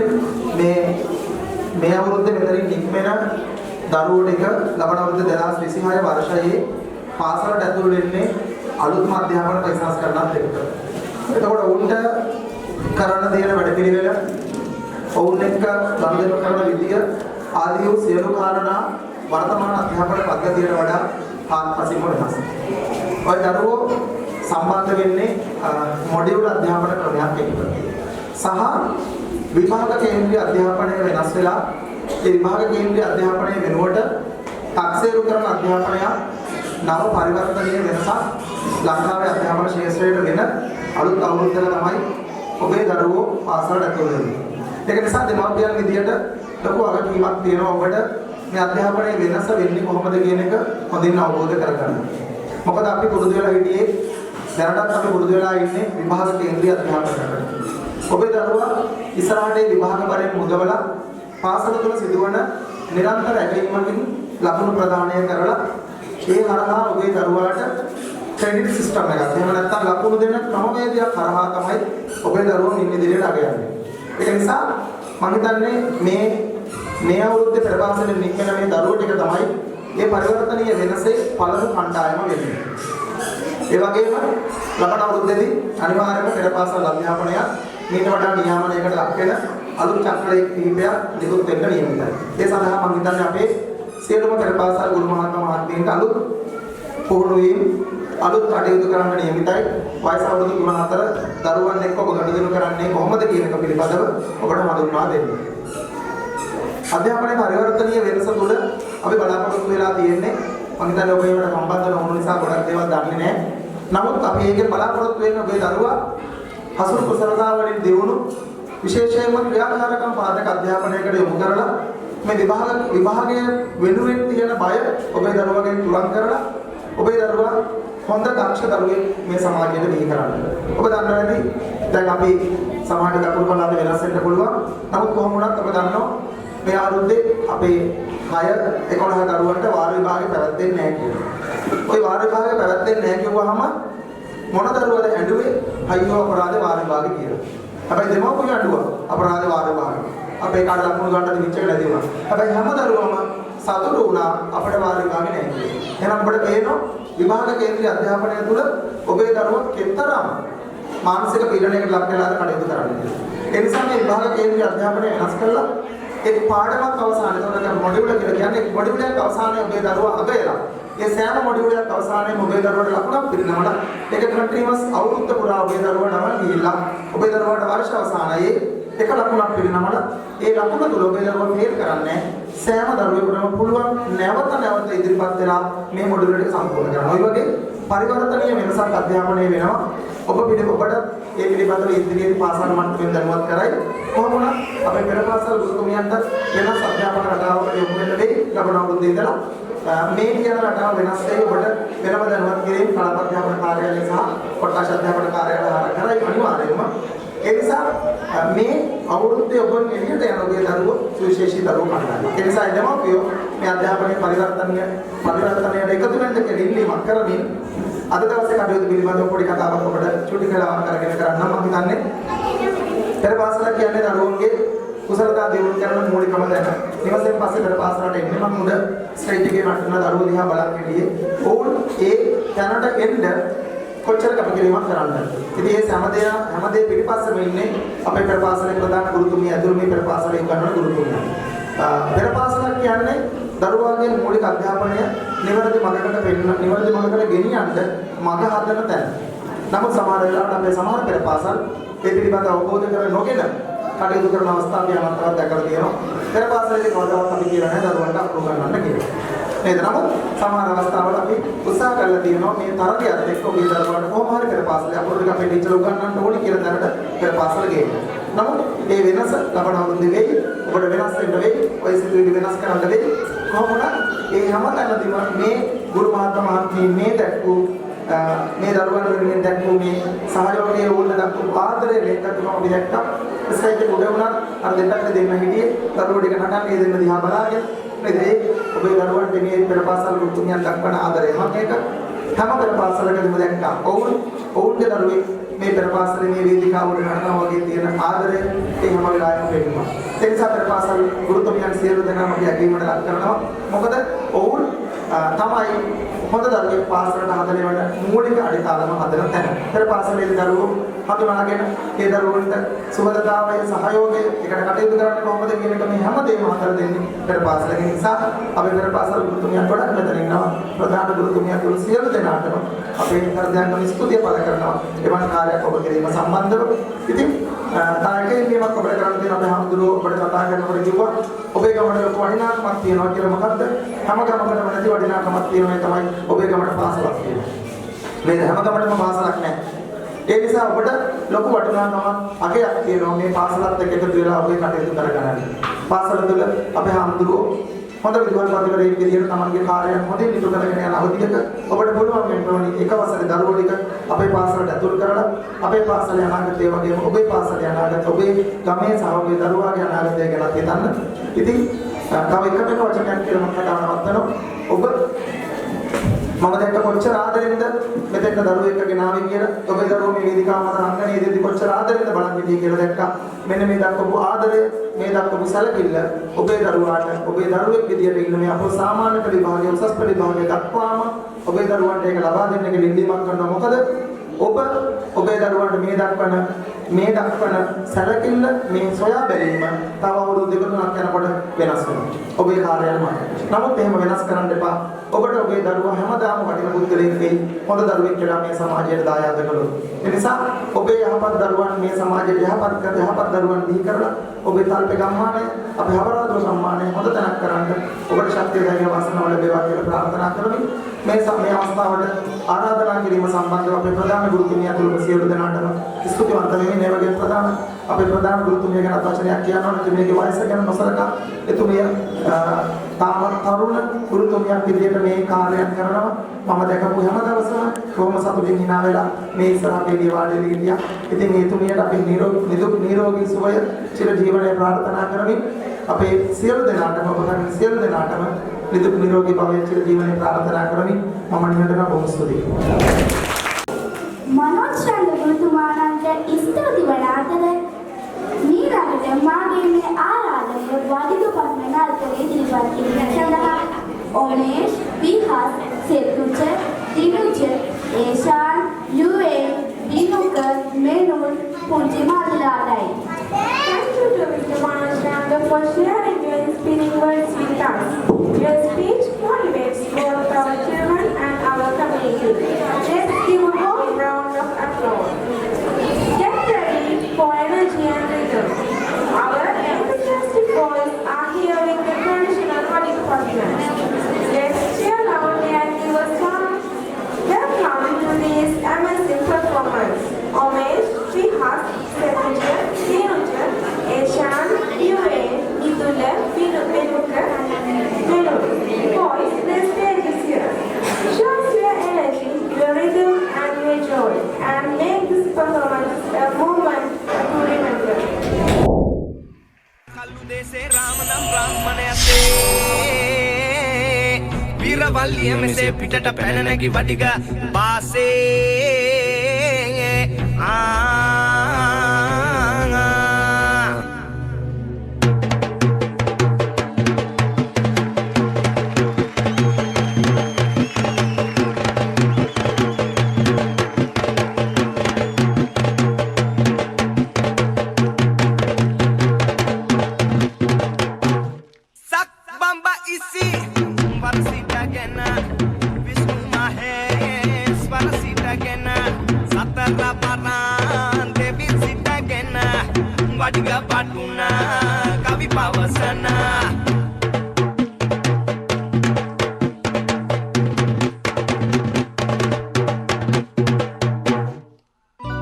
මේ අවුරුද්දේ මෙතනින් නික්මෙන දරුවෝ ටික ලබන අවුරුද්ද 2026 වර්ෂයේ පාසලට ඇතුළු වෙන්නේ අලුත්ම අධ්‍යාපන ප්‍රතිසංස් කරනත් එක්ක. එතකොට උන්ට කරන්න තියෙන වැඩපිළිවෙල, ඔවුන් එක්ක ගනුදෙනු කරන විදිය ආදී වූ සියලු කාරණා වර්තමාන අධ්‍යාපන පද්ධතියට වඩා ආත්මසින්ම වෙනස්. ඔය දරුවෝ සම්බන්ධ වෙන්නේ මොඩියුල් අධ්‍යාපන ක්‍රමයක් එක්ක. සහ විභාග කේන්ද්‍රීය අධ්‍යාපනය වෙනස් වෙලා ඒ විභාග කේන්ද්‍රීය අධ්‍යාපනයේ වෙනුවට තාක්ෂේරු කරන අධ්‍යාපනය නව පරිවර්තනීය වෙනසක් ලංකාවේ අධ්‍යාපන ශාස්ත්‍රයට වෙන අලුත් අවුරුද්දක තමයි ඔබේ දරුවෝ පාසලට ඇතුළු වෙන්නේ. ඒක නිසා දෙමාපියන් විදියට ලොකු වගකීමක් තියෙනවා ඔබට මේ අධ්‍යාපනයේ වෙනස වෙන්නේ කොහොමද කියන එක හොඳින් අවබෝධ කරගන්න. මොකද අපි පුරුදු වෙලා හිටියේ දැනටත් අපි පුරුදු වෙලා ඉන්නේ විභාග කේන්ද්‍රීය අධ්‍යාපනයකට. ඔබේ දරුවා ඉස්සරහට විභාග බරෙන් මුදවලා පාසල තුළ සිදුවන නිරන්තර ඇගීමකින් ලකුණු ප්‍රදානය කරලා ඒ හරහා ඔබේ දරුවාට ක්‍රෙඩිට් සිස්ටම් එකක් එහෙම නැත්නම් ලකුණු දෙන ක්‍රමවේදයක් හරහා තමයි ඔබේ දරුවා මින් ඉදිරියට අගයන්නේ. ඒක නිසා මම හිතන්නේ මේ අවුරුද්දේ පෙර පාසලෙන් නික්මෙන මේ දරුවෝ ටික තමයි මේ පරිවර්තනීය වෙනසේ පළමු කණ්ඩායම වෙන්නේ. ඒ වගේම ලබන අවුරුද්දේදී අනිවාර්යයෙන්ම පෙර පාසල් අධ්‍යාපනය මේට වඩා නියාමනයකට ලක් වෙන අලුත් චක්‍රයක කිහිපයක් නිකුත් වෙන්න නියමිතයි. ඒ සඳහා මම හිතන්නේ අපේ සියලුම පෙර පාසල් ගුරු මහත්මයා මහත්මීන්ට අලුත් පුහුණු වීම අලුත් කටයුතු කරන්න නියමිතයි. වයස අවුරුදු 3-4 දරුවන් එක්ක ඔබ ගනුදෙනු කරන්නේ කොහොමද කියන එක පිළිබඳව ඔබට හඳුන්වා දෙන්න. අධ්‍යාපනයේ පරිවර්තනීය වෙනස තුළ අපි බලාපොරොත්තු වෙලා තියෙන්නේ මම හිතන්නේ ඔබ ඒවට සම්බන්ධ නොවුණු නිසා ගොඩක් දේවල් දන්නේ නැහැ. නමුත් අපි ඒකෙන් බලාපොරොත්තු වෙන්නේ ඔබේ දරුවා හසුරු කුසලතා වලින් දියුණු විශේෂයෙන්ම ක්‍රියාකාරකම් පාදක අධ්‍යාපනයකට යොමු කරලා මේ විභාගයේ වෙනුවෙන් තියෙන බය ඔබේ දරුවගෙන් තුරන් කරලා ඔබේ දරුවා හොඳ දක්ෂ දරුවෙක් මේ සමාජයට බිහි කරන්න. ඔබ දන්නවා ඇති දැන් අපි සමාජ දකුණු පළාත වෙනස් වෙන්න පුළුවන්. නමුත් කොහොම වුණත් ඔබ දන්නවා මේ අවුරුද්දේ අපේ 6-11 දරුවන්ට වාර විභාගේ පැවැත්වෙන්නේ නැහැ කියලා. ওই වාර විභාගේ පැවැත්වෙන්නේ නැහැ කිව්වහම මොන දරුවද ඇඬුවේ අයියෝ අපරාධේ වාර විභාගේ කියලා. හැබැයි දෙමව්පියෝ ඇඬුවා අපරාධේ වාර විභාගේ. අපේ කාට ලකුණු ගන්නට දිවිච්ච එක නැති වුණා. හැබැයි හැම දරුවම සතුටු වුණා අපේ වාර විභාගේ නැහැ කියලා. එහෙනම් අපිට පේනවා විභාග කේන්ද්‍රීය අධ්‍යාපනය තුළ ඔබේ දරුවා කෙතරම් මානසික පීඩනයකට ලක් වෙලාද කටයුතු කරන්නේ. ඒ නිසා මේ විභාග කේන්ද්‍රීය අධ්‍යාපනය වෙනස් කළා ඒ පාඩමක් අවසානයේ උනන මොඩියුල කියලා කියන්නේ මොඩියුලයක් අවසානයේ ඔබේ දරුවා අගයලා ඒ සෑම මොඩියුලයක් අවසානයේ ඔබේ දරුවාට ලකුණක් පිරිනමලා ඒක කන්ටිනියස් අවුරුද්ද පුරා ඔබේ දරුවා නම ගිහිල්ලා ඔබේ දරුවාට වර්ෂ අවසානයේ එක ලකුණක් පිරිනමලා ඒ ලකුණ තුල ඔබේ දරුවා ෆේල් කරන්නේ සෑම දරුවෙකුටම පුළුවන් නැවත ඉදිරිපත් වෙලා මේ මොඩියුල එක සම්පූර්ණ කරන්න. ඔය වගේ පරිවර්තනීය වෙනසක් අධ්‍යාපනයේ වෙනවා. ඔබ ඔබට ඒ පිළිබඳව ඉදිරියේ පාසල් මට්ටමින් දැනුවත් කරයි. කොහොම වුණත් අපේ පෙර පාසල් ගුරුතුමියන්ට වෙනස් අධ්‍යාපන රටාවකට යොමු වෙන්න වෙයි. ලබන අවුරුද්දේ ඉඳලා මේ කියන රටාව වෙනස් වෙයි. ඔබට වෙනම දැනුවත් කිරීම කලාප අධ්‍යාපන කාර්යාලය සහ කොට්ටාශ අධ්‍යාපන කාර්යාලය හරහා කරයි අනිවාර්යයෙන්ම. ඒ නිසා මේ අවුරුද්දේ ඔබ එළියට යන ඔබේ දරුවෝ සුවිශේෂී දරුවෝ කණ්ඩායමක්. ඒ නිසා දෙමාපියෝ මේ අධ්‍යාපනයේ පරිවර්තනයට එකතු වෙන්න කියලා ඉල්ලීමක් කරමින් අද දවසේ කටයුතු පිළිබඳව පොඩි කතාවක් ඔබට චුටි කලාවක් කරගෙන කරන්න මම හිතන්නේ. පෙර පාසල කියන්නේ දරුවන්ගේ කුසලතා දියුණු කරන මූලිකම දැන. ඊවසෙන් පස්සේ පෙර පාසලට එන්නේ මම මුද ස්ටේජ් එකේ වටන දරුවෝ දිහා බලන් හිටියේ. ඕන් ඒ තැනට එන්න කොච්චර කපකිරීමක් කරන්නද? ඉතින් මේ හැමදේ පිටිපස්සෙම ඉන්නේ අපේ පෙර පාසලේ ප්‍රධාන ගුරුතුමිය ඇතුළු මේ පෙර පාසලේ උගන්වන ගුරුතුමිය. පෙර පාසලක් කියන්නේ දරුවාගේ මූලික අධ්‍යාපනය නිවැරදි මඟකට ගෙනියන්න මඟ හදන තැන. නමුත් සමහර වෙලාවට අපේ සමහර පෙර පාසල් ඒ පිළිබඳව අවබෝධ කර නොගෙන කටයුතු කරන අවස්ථා අපි අනන්තවත් දැකලා තියෙනවා. පෙර පාසලේදී කවදාවත් අපි කියලා නැහැ දරුවන්ට අප්‍රූ කරන්න කියලා. නේද? නමුත් සමහර අවස්ථාවල අපි උත්සාහ කරලා තියෙනවා මේ තරගයත් එක්ක ඔබේ දරුවන්ට කොහොම හරි පෙර පාසලේ අප්‍රූ අපේ ටීචර් උගන්වන්න ඕනි කියලා දැනට පෙර පාසල ගේන්න. නමුත් මේ වෙනස ලබන අවුරුද්දේ වෙයි. ඔබට වෙනස් වෙන්න වෙයි. ඔය සිතුවිලි වෙනස් කරන්න වෙයි. කොහොමද? ඒ හැමතැනදීම මේ ගුරු මහත්මයා මේ දැක්වූ මේ දරුවන් වෙනුවෙන් දැක්වූ මේ සහයෝගයේ ඕන දක්වපු ආදරය ලෙක්කතුම අපි දැක්කා. ස්ටේජ් එක උඩ වුණා අර දෙන්නට දෙන්න හිටියේ දරුවෝ ටික නටන්නේ දෙන්න දිහා බලාගෙන නේද? ඔබේ දරුවන්ට මේ පෙර පාසල් ගුරුතුමියන් දක්වන ආදරය මම ඒක හැම පෙර පාසලකදීම දැක්කා. ඔවුන්ගේ දරුවෙක් මේ පෙර පාසලේ මේ වේදිකාවට නටනවා වගේ තියෙන ආදරය ඒ හැම වෙලාවෙම පෙන්නනවා. ඒ නිසා පෙර පාසල් ගුරුතුමියන් සියලු දෙනාම අපි අගීමට ලක් කරනවා. මොකද ඔවුන් තමයි හොඳ දරුවෙක් පාසලට හදනවට මූලික අඩිතාලම හදන තැන. පෙර පාසලේ දරුවෝ හඳුනාගෙන ඒ දරුවන්ට සුබදතාවය සහයෝගය එකට කටයුතු කරන්න කොහොමද කියන එක මේ හැමදේම හදලා දෙන්නේ පෙර පාසලේ නිසා. අපි පෙර පාසල් ගුරුතුමියන් ගොඩක් මෙතන ඉන්නවා. ප්‍රධාන ගුරුතුමියන් තුල සියලු දෙනාටම අපේ හෘදයාංගම ස්තුතිය පළ කරනවා. එවන් කාර්යයක් ඔබ කිරීම සම්බන්ධව. ඉතින් තායකයෙන් මේවක් ඔබට කරන්න තියෙන අපේ හඳුරෝ ඔබට කතා කරනකොට කිව්වා ඔබේ ගමන ලොකු වටිනාකමක් තියෙනවා කියලා. මොකද්ද? හැම ගමකටම නැති වටිනාකමක් තියෙනවා තමයි ඔබේ ගමට පාසලක් තියෙනවා. මේ හැම ගමකටම පාසලක් නැහැ. ඒ නිසා ඔබට ලොකු වටිනාකමක් අගයක් තියෙනවා මේ පාසලත් එක්ක එකතු වෙලා ඔබේ කටයුතු කරගන්න. පාසල තුළ අපේ හඳුරෝ හොඳ විද්‍යාඥයෙක් විදිහට තමන්ගේ කාර්යයන් හොඳින් ඉටු කරගෙන යන අවධියක ඔබට පුළුවන් වෙන්න ඕනි එක වසරේ දරුවෝ ටික අපේ පාසලට ඇතුල් කරලා අපේ පාසලේ අනාගතය වගේම ඔබේ පාසලේ අනාගතය ඔබේ ගමේ සහ ඔබේ දරුවාගේ අනාගතය ගැන හිතන්න. ඉතින් තව එක වචනයක් කියලා මම කතා කරනවා. ඔබ මම දැක්ක කොච්චර ආදරෙන්ද මෙතෙන්ට දරුවෙක් ගෙනාවේ කියලා. ඔබේ දරුවෝ මේ වේදිකාව මත රංගනයේදී කොච්චර ආදරෙන්ද බලන් හිටියේ කියලා දැක්කා. මෙන්න මේ දක්වපු ආදරය, මේ දක්වපු සැලකිල්ල ඔබේ දරුවාට ඔබේ දරුවෙක් විදියට ඉන්න මේ අපෝ සාමාන්‍ය පෙළ විභාගයේ උසස් පෙළ විභාගයේ දක්වාම ඔබේ දරුවන්ට ඒක ලබා දෙන්න කියලා ඉල්ලීමක් කරනවා. මොකද ඔබ ඔබේ දරුවන්ට මේ දක්වන සැලකිල්ල මේ සොයා බැලීම තව අවුරුදු දෙක තුනක් යනකොට වෙනස් වෙනවා. ඔබේ කාර්යයන් මත. නමුත් එහෙම වෙනස් කරන්න එපා. ඔබට ඔබේ දරුවා හැමදාම වටින පුද්ගලයෙක් වෙයි. හොඳ දරුවෙක් කියලා මේ සමාජයට දායාද කළොත්. ඒ නිසා ඔබේ යහපත් දරුවන් මේ සමාජයට යහපත් දරුවන් දී කරලා ඔබේ තල්පේ ගම්මානය අපේ හවරාදෝ සම්මානය හොඳ තැනක් කරන්න ඔබට ශක්තිය ධෛර්ය වාසනාව ලැබේවා කියලා ප්‍රාර්ථනා කරමින් මේ අවස්ථාවට ආරාධනා කිරීම සම්බන්ධව අපේ ප්‍රධාන ගුරුතුමිය ඇතුළු සියලු දෙනාටම ස්තුතිවන්ත වෙමින් මේ වගේ අපේ ප්‍රධාන ගුරුතුමිය ගැන වචනයක් කියනවා. එතුමියගේ වයස ගැන නොසලකා එතුමිය තාම තරුණ ගුරුතුමියක් විදිහට මේ කාර්යයන් කරනවා. මම දැකපු හැම දවසම කොහොම සතුටින් hina වෙලා මේ ඉස්සරහටදී වාඩිලා හිටියා. ඉතින් එතුමියට අපි නිරෝගී සුවය චිර ජීවනයේ ප්‍රාර්ථනා කරමින් අපේ සියලු දෙනාටම නිදුක් නිරෝගී භවය චිර ජීවනයේ ප්‍රාර්ථනා කරමින් මම නිහඬව බොහොම ස්තුතියි. මනෝජ් චන්ද්‍රතුමාණන්ට ස්තුති වන අතර මීළඟට මාගේ මේ ආරාධනය වදිගපන්න අතරේ ඉදිරිපත් කිරීම සඳහා ඔමේෂ්, විහාස්, සෙතුච, දිනුච, ඒෂාන්, යුවේ, දිනුක, මෙනුල්, පුංචි මාලිලාටයි. Thank you to Mr. Manoj Chandra for sharing your inspiring words with us. Your speech motivates both our children and our community. Let's give a warm round of applause. Get ready for energy and rhythm. Our enthusiastic boys are here with the traditional Vadiga performance. වල්ලිය මෙසේ පිටට පැන නැගි වඩිග වාසේ වඩිග පටුනා කවි පවසනා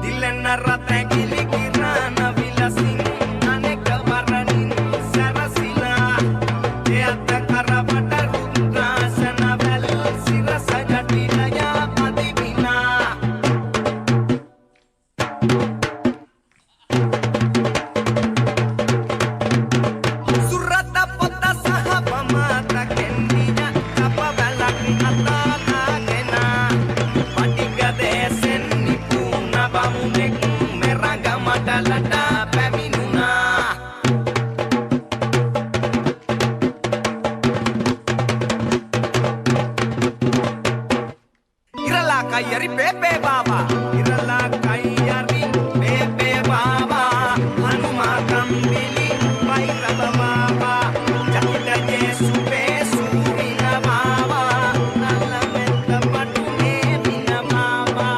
දිලෙන්න රතැ කිලි කිරාන විලසින් අනෙක වරණින් සරසිලා එයත් කරවට රුද්‍රාසන වැල් සිරස ජටිලයා පදිවිනා Kayari Pepe Baba, Irala Kayari Pepe Baba, Hanuma Kambili, Vairava Baba, Jakuta Jesu Pesu Vina Baba, Nalamenta Patune Vina Baba.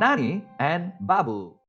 Nani and Babu.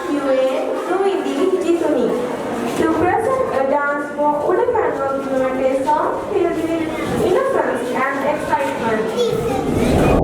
Huey Nuidi Jituni to present a dance for Udapanwal Community song filled with innocence and excitement.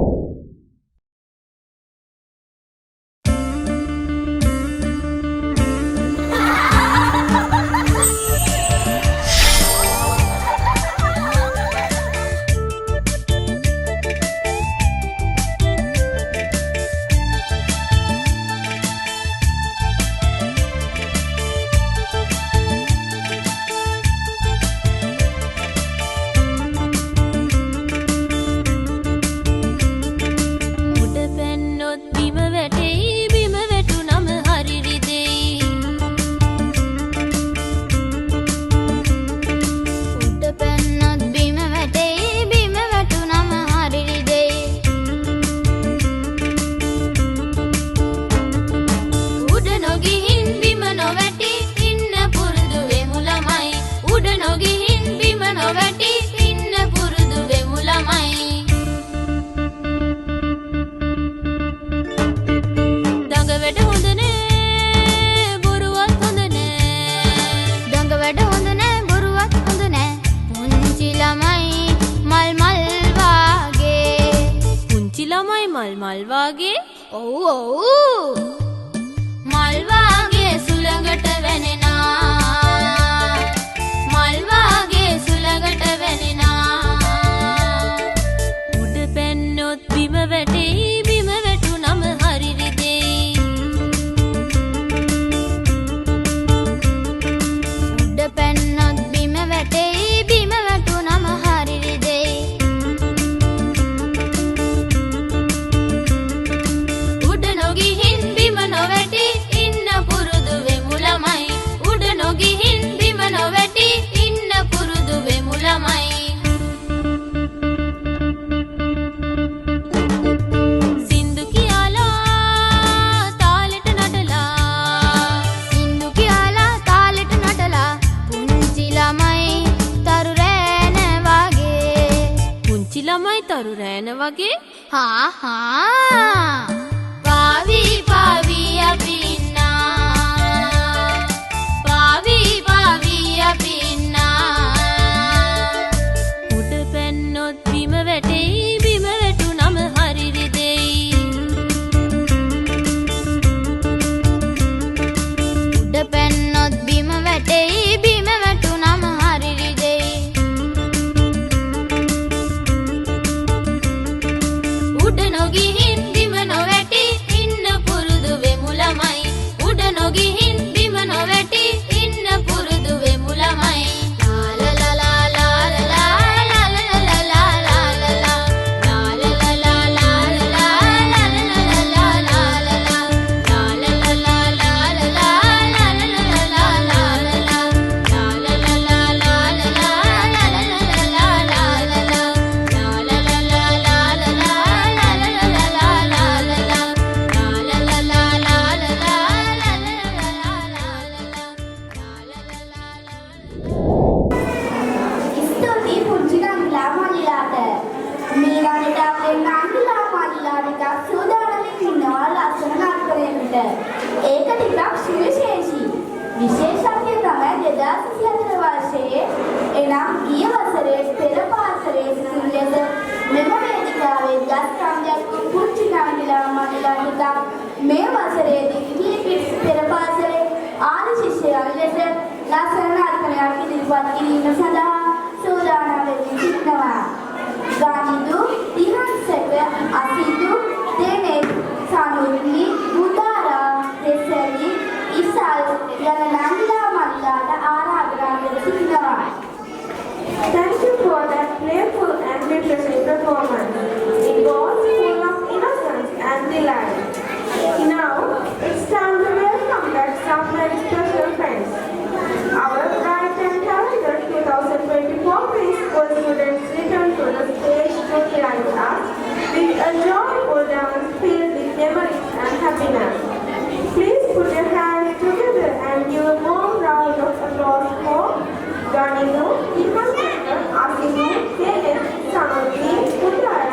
මල් වාගේ ඔව් මල් වාගේ සුළඟට වැනෙනා මල් වාගේ සුළඟට වැනෙනා උඩ පැන්නොත් බිම වැටේ බිම වැටුනම හරි රිදෙයි උඩ පැන්නොත් බිම වැටේ බිම වැටුනම හරි රිදෙයි ගිහින් බිම නොවැටි ඉන්න පුරුදු වෙමු ළමයි උඩ නොගිහින් බිම නොවැටි ඉන්න පුරුදු වෙමු ළමයි සින්දු කියලා තාලෙට නටලා සින්දු කියලා තාලෙට නටලා පුංචි ළමයි තරු රෑන වගේ පුංචි ළමයි තරු රෑන වගේ හා හා පාවි පාවි අපි ඉන්නා පාවි පාවි අපි ඉන්නා උඩ පැන්නොත් බිම වැටෙයි බිම වැටුනම හරි රිදෙයි උඩ පැන්නොත් බිම වැටෙයි බිම වැටුනම හරි රිදෙයි උඩ නොගිහින් බිම නොවැටි උඩ නොගිහින් බිම නොවැටි ඉන්න පුරුදු වෙමු ළමයි ඒක ටිකක් සුවිශේෂී. විශේෂත්වය තමයි 2024 වර්ෂයේ එනම් ගිය වසරේ පෙර පාසලේ සිසුන් ලෙස මෙම වේදිකාවේ දස්කම්යක් පුංචි නංගිලා මල්ලිලා ටිකක් මේ වසරේදී කිලිපිට් පෙර පාසලේ ආදි ශිෂ්‍යයන් ලෙස ලස්සන නර්තනයක් ඉදිරිපත් කිරීම සඳහා සූදානම් වෙමින් සිටිනවා. ගානිදු, ඉහන්සක, අසිදු, දෙනෙත්, සනුල්ලි, මුදාරා, දෙසලි, ඉසල් යන නංගිලා මල්ලිලාට ආරාධනා කර සිටිනවා. Thank you for that playful and refreshing performance. It was full of innocence and delight. Now, it's time to welcome back some very special friends. Our Bright and Talented 2024 preschool students return to the stage to delight us with a joyful dance filled with memories and happiness. Please put your hands together and give a warm round of applause for Ganinu, Ihansaka, Asimu, Kenneth, Sanoti, Uttara.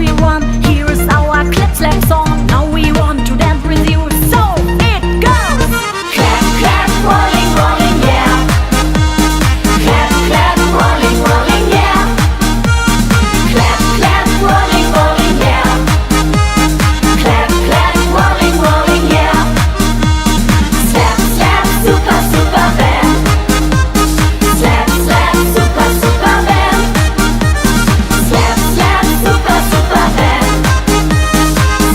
everyone. Here is our clap clap song. Now we want to dance with you. So it goes. Clap clap, rolling rolling, yeah. Clap clap, rolling rolling, yeah. Clap clap, rolling rolling, yeah. Clap clap, rolling rolling, yeah. Slap slap, super super band. Slap slap, super super band. Slap slap, super super band.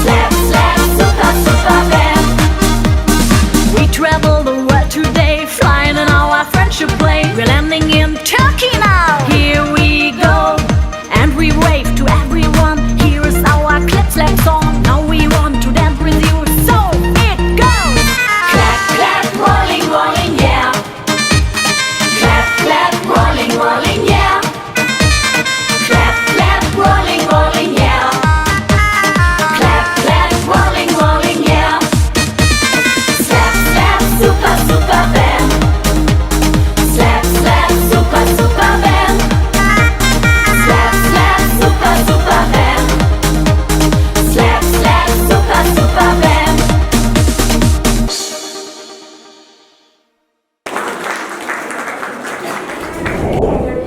Slap slap, super super band. We travel the world today, flying in our friendship plane. We're landing in Turkey now. Here we go, and we wave to everyone. Here is our clap clap song. Now we want to dance with you. So it goes. Clap clap, rolling rolling, yeah. Clap clap, rolling rolling, yeah. Clap clap, rolling rolling, yeah. Clap clap, rolling rolling, yeah. Slap slap, super super band. Slap slap, super super band. Slap slap, super super band. Slap slap, super super band.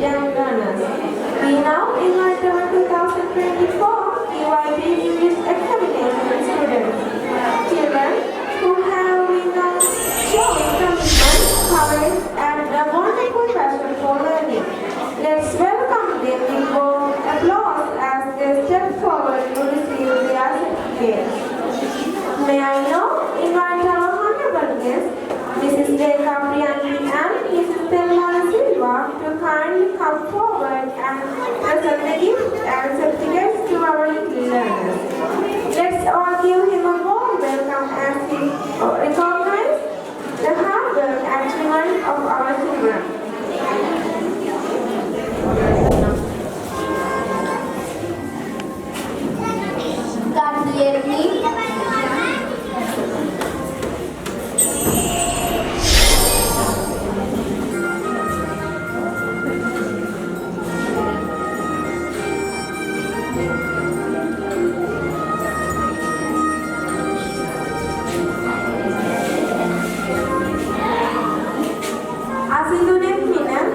Young learners. We now invite our 2024 EYP English examination students. Children who have been showing commitment, courage, and a wonderful passion for learning. Let's welcome them with warm applause as they step forward to receive their certificates. May I now invite our honorable guests, Mrs. Rekha Priyanti and Mrs. Telmara Silva, to kindly come forward and present the gift and certificates to our little learners. Let's all give him a warm welcome as he recognizes the hard work and achievement of our children. ගන්ධයේදී Asindunet Minan,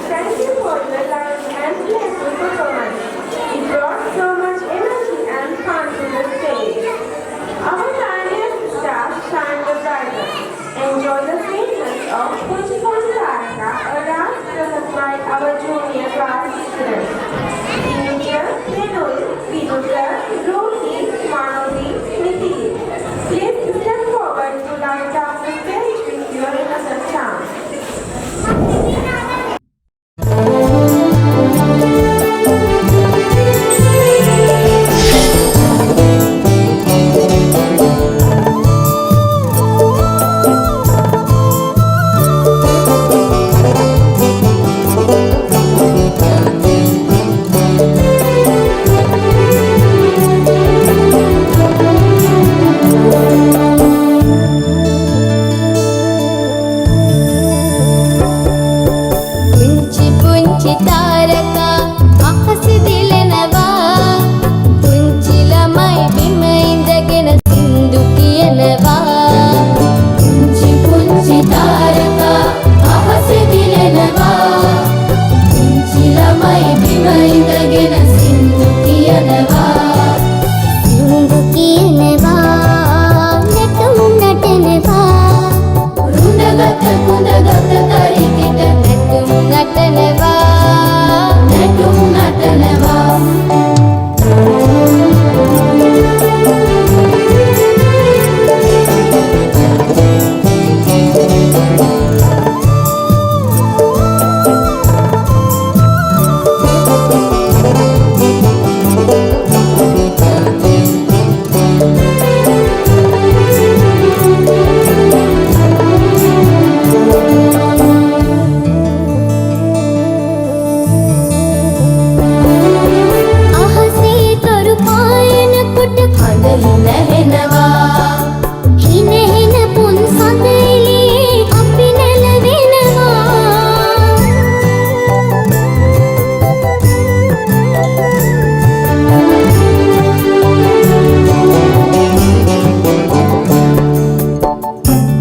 Thank you for your life and playful performance. It brought so much energy and fun to the stage. Our pioneer staff shine the brighter. Enjoy the sweetness of Kuchipudi Taraka, a dance presented by our junior class students. Teenager, Renul, Viduka, Rohi, Manodi, Niti. Please step forward to light up the stage with your innocent charm. වෙනවා හින හින පුන් සඳෙලේ අපි නැලවෙනවා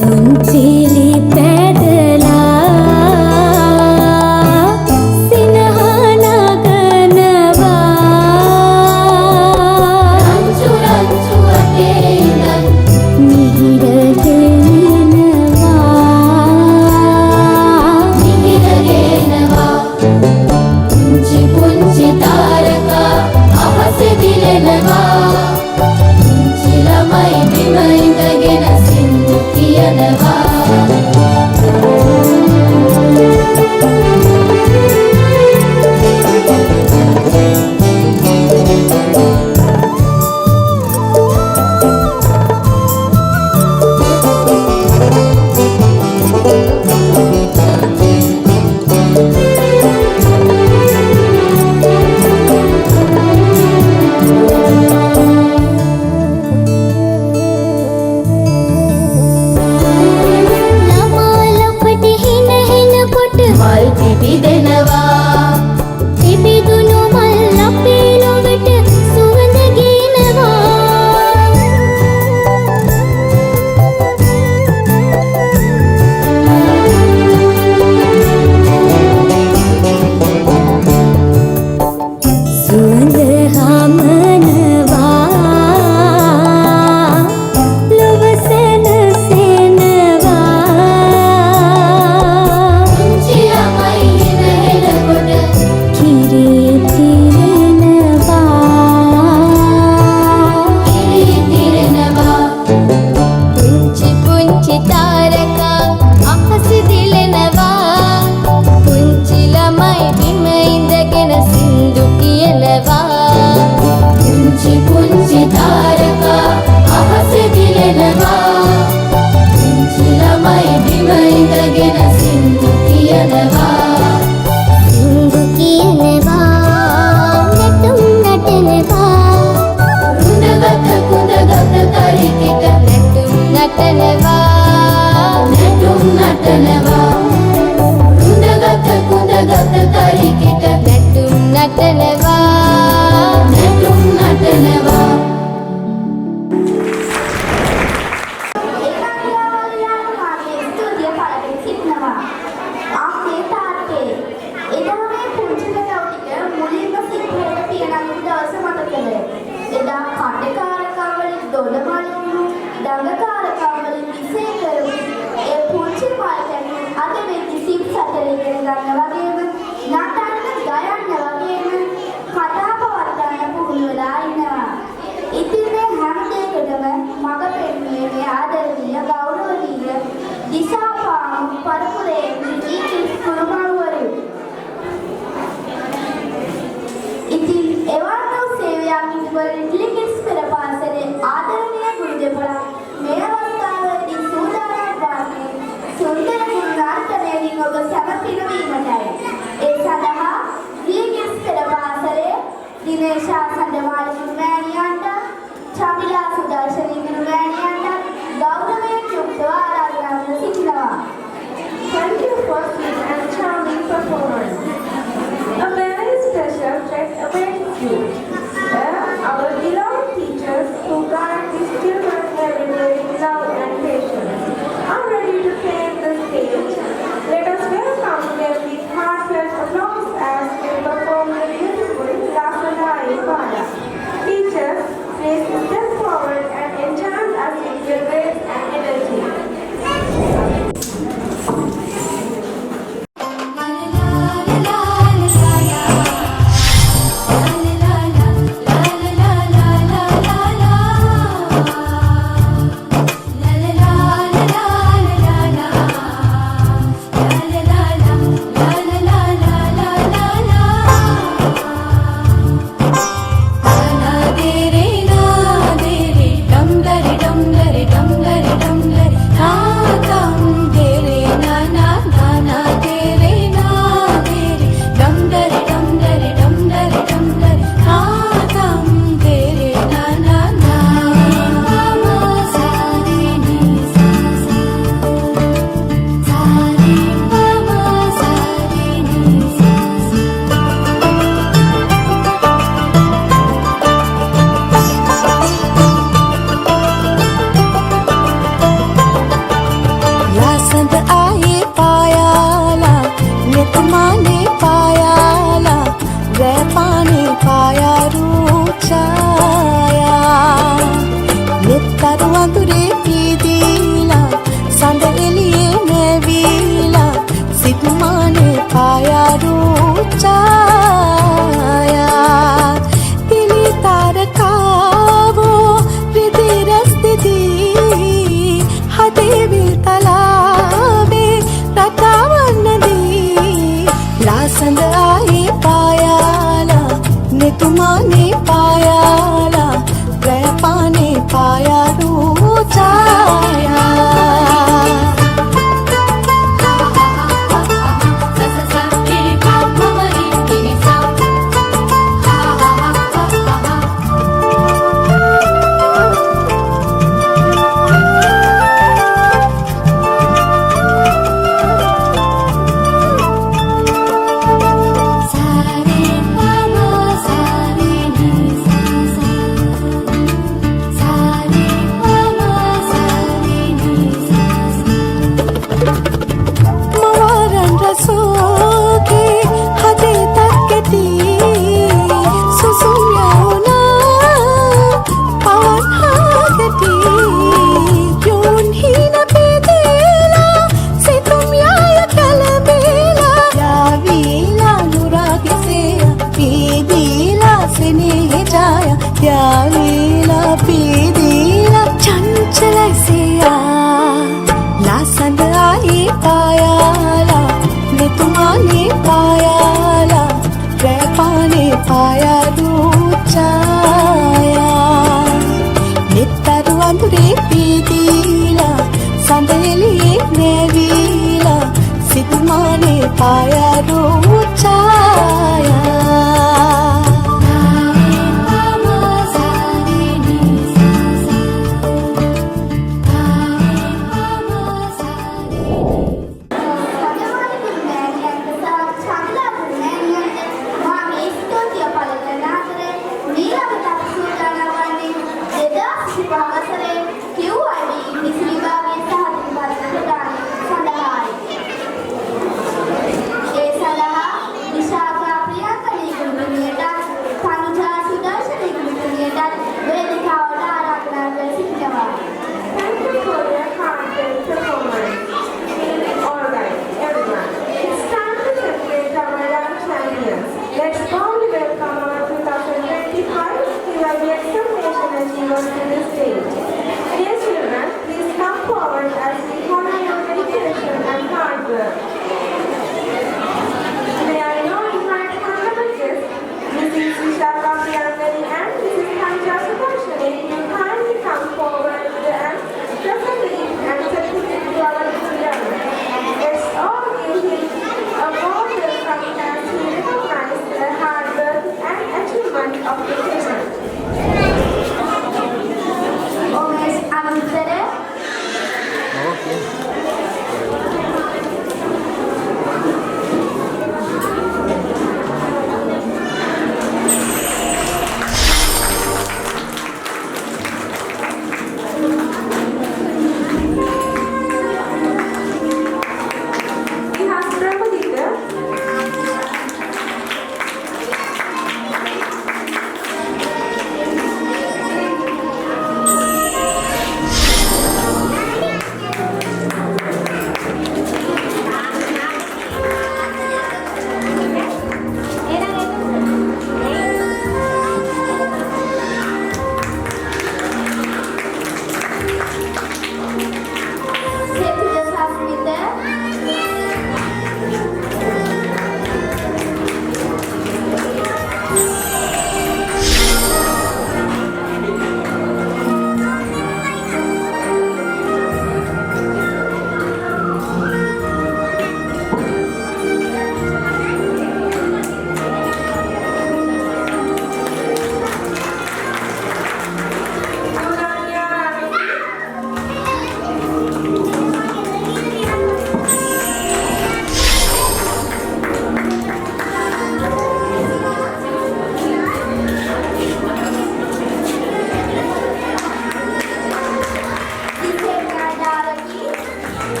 පුංචිලි පැදලා Little Kids Pera Pasare, Adharaniya Guru Devala, Mera අඳුරේ පීදීලා සඳ එළියේ නැවීලා සිතුමානේ පායාරූ ඡායා තිලි තාරකාවෝ රිදී රස්තිදී හදේ විතලාවේ රටවන්නදී ලාසඳ ආයේ පායාලා netumane payala prapane payaru chaya Yavila pidila chanchala siya lasand aaye payala netumane payala prapane payaru chaya nittaru andure pidila sandeliye nevila situmane payaru chaya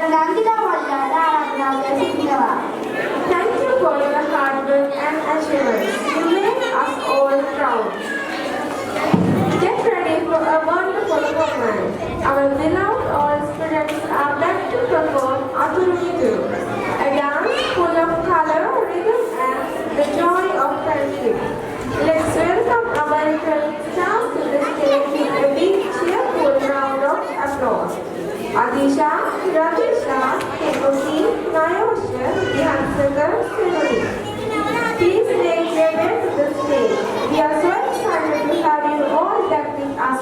නන්දිතා මල්ලාට ආරාධනා කර සිටිනවා. Thank you for your hard work and achievements. You make us all proud. Get ready for a wonderful performance. Our beloved all students are back to perform Athurumidu, a dance full of color, rhythm and the joy of friendship. Let's welcome our returning stars to the stage with a big cheerful round of applause. Adisha, Radisha, Kekosi, Nayosha, Dihansakar, Senuri. Please make your way to the stage. We are so excited to have you all back with us.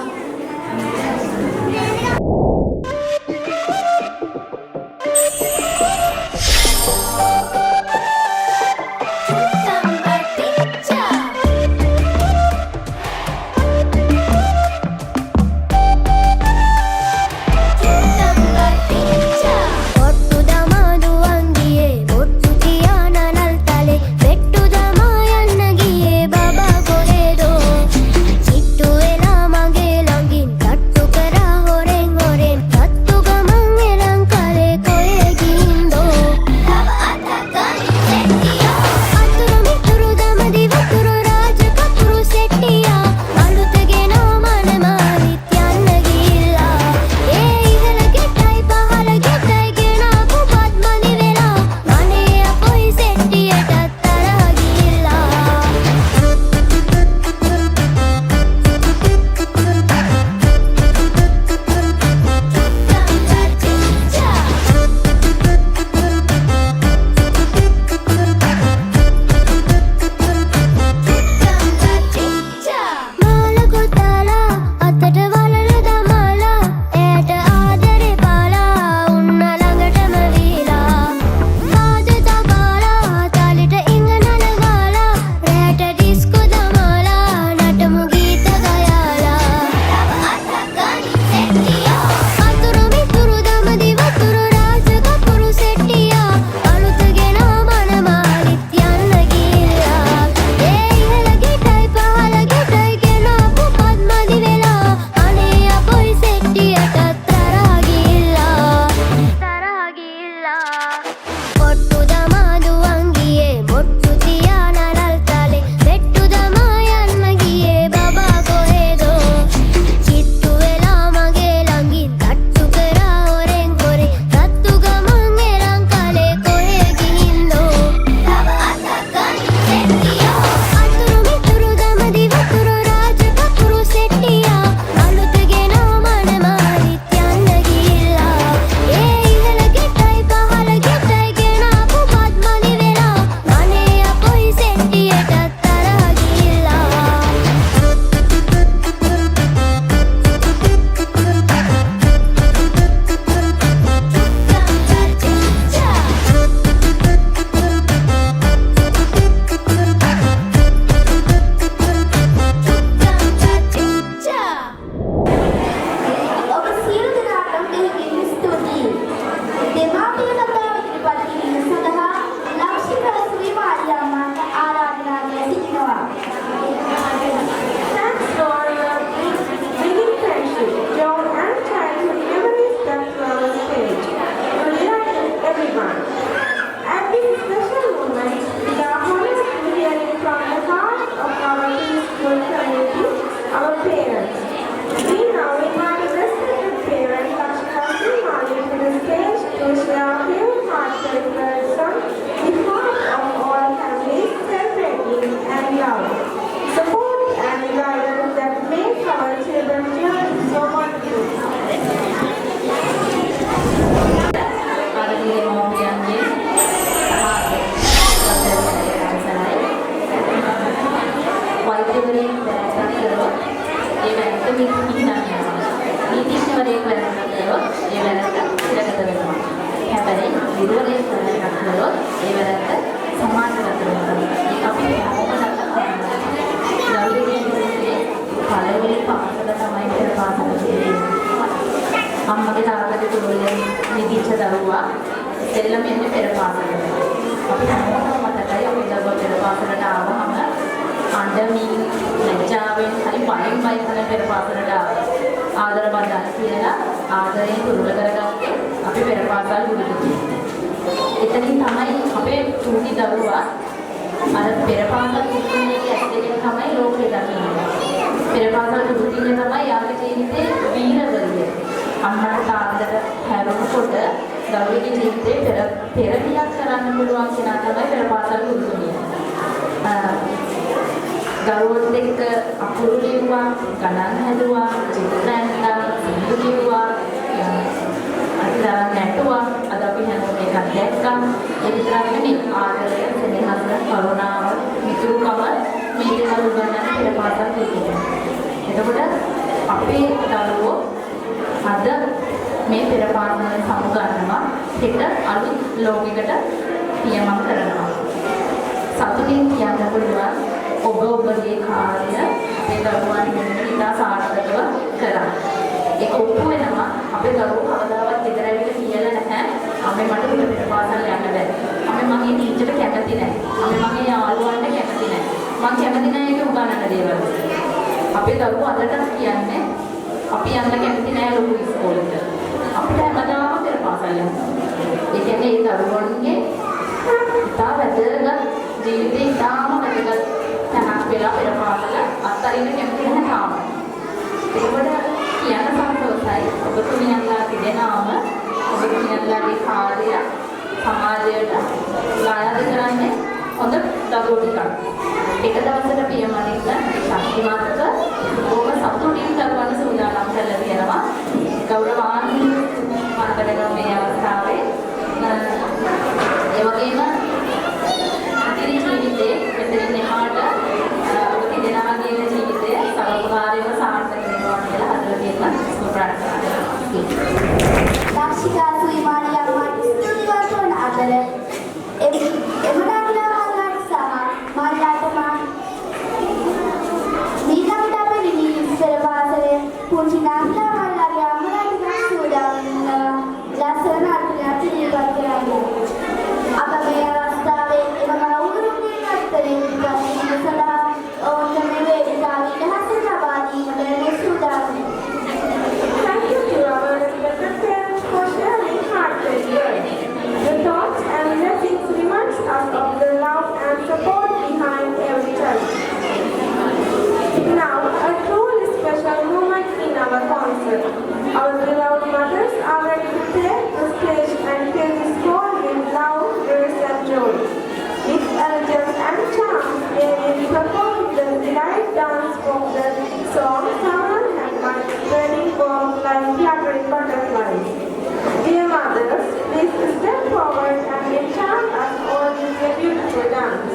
අම්මගේ තාත්තගේ තුරුලෙන් නිදිච්ච දරුවා සෙල්ලම යන්නේ පෙර පාසලට. අපි හැමෝටම මතකයි අපි දරුවා පෙර පාසලට ආවම අඬමින් ලැජ්ජාවෙන් හරි බයෙන් බයි කරන පෙර පාසලට ආදර බඳන් කියලා ආදරයෙන් තුරුල කරගත්තේ අපි පෙර පාසල් ගුරුතුමී. එතනින් තමයි අපේ චූටි දරුවා අර පෙර පාසල් ගුරුතුමියගේ ඇස් දෙකෙන් තමයි ලෝකෙ දකින්නේ. පෙර පාසල් ගුරුතුමිය තමයි යාගේ ජීවිතේ වීරවරිය. අම්මට තාත්තට හැරුණකොට දරුවෙගේ ජීවිතේ පෙරදියක් කරන්න පුළුවන් කෙනා තමයි පෙර පාසල් ගුරුතුමිය. දරුවොත් එක්ක අකුරු ලියුවා, ගණන් හැදුවා, චිත්‍ර ඇඳලා, සින්දු ලියුවා, අත්තරන් නැටුවා. අද අපි හැමෝම එකක් දැක්කා. ඒ විතරක් නෙමෙයි ආදරය, සෙනෙහස, කරුණාව, මිතුරුකම මේ දේවල් උගන්වන්න පෙර පාසල් ගුරුතුමිය. එතකොට අපේ දරුවෝ අද මේ පෙර පාසල් සමුගන්නවා හෙට අලුත් ලෝකයකට පියමන් කරනවා. සතුටින් කියන්න පුළුවන් ඔබ ඔබගේ කාර්ය අපේ දරුවන් වෙනුවෙන් ඉතා සාර්ථකව කරා. ඒක ඔප්පු වෙනවා අපේ දරුවෝ කවදාවත් ගෙදර ඇවිල්ලා කියලා නැහැ අම්මේ මට උඩ පෙර පාසල් යන්න බැහැ. අම්මේ මගේ ටීචර්ට කැමති නැහැ. අම්මේ මගේ යාළුවන්ට කැමති නැහැ. මං කැමති නැහැ ඒක උගන්නන දේවල්. අපේ දරුවෝ අදටත් කියන්නේ අපි යන්න කැමති නැහැ ලොකු ඉස්කෝලේට. අපිට හැමදාම පෙර පාසල් යන්න. ඒ කියන්නේ ඒ දරුවන්ගේ ඉතා වැදගත් ජීවිතේ ඉතාම වැදගත් තැනක් වෙලා පෙර පාසල අත්හරින්න කැමති නැහැ තාම. ඒකට කියන්න සන්තෝෂයි. ඔබතුමියන්ලා තිදෙනාම ඔබතුමියන්ලාගේ කාර්යය සමාජයට ලායක කරන්නේ හොඳ දරුවෝ ටිකක්. එක දවසට පියමනින්න ශක්තිමත්ව ඕම සතුටින් දරුවන් සූදානම් කරලා තියෙනවා. ගෞරවාන්විත මතකද මේ අවස්ථාවේ ඒ වගේම ඉදිරි ජීවිතේ මෙතනින් එහාට ඔබ තිදෙනාගේ ජීවිතය සමගාමීව සාර්ථක වෙනවා කියලා හදවතින්ම ප්‍රාර්ථනා කරනවා. ලක්ෂිකා සුයිමානි අම්මා ස්තුතිවන්ත වන අතර එමනාගිලාවන්ට සහ මල්ලාටම මීළඟට අපේ විනීස් පෙර පාසලේ පුංචි නාගිලාවන්ලගේ අම්මලාගේ සූදානම් ලස්සන අර්ථයක් ඉදිරිපත් කරන්නේ. අප මේ අවස්ථාවේ එම මව්වරුන්ගේ අත්තරේ ඉදිරිපත් සඳහා ඔවුන්ට මේ වේදිකාවේ ඉලහස ලබා දීමට සූදානම්. Thank you to our respected parents for sharing heartfelt words. The thoughts and blessings reminds us of the love and support behind every child. Now, a truly special moment in our concert. Our beloved mothers are ready to take the stage and fill this hall with love, grace and joy. With elegance and charm, they will perform the delight dance from the song Summer and My Spreading Warm like fluttering butterflies. Dear mothers, please step forward and enchant us all with a beautiful dance.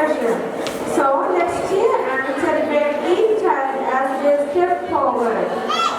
expression. So let's cheer and celebrate each child as they step forward.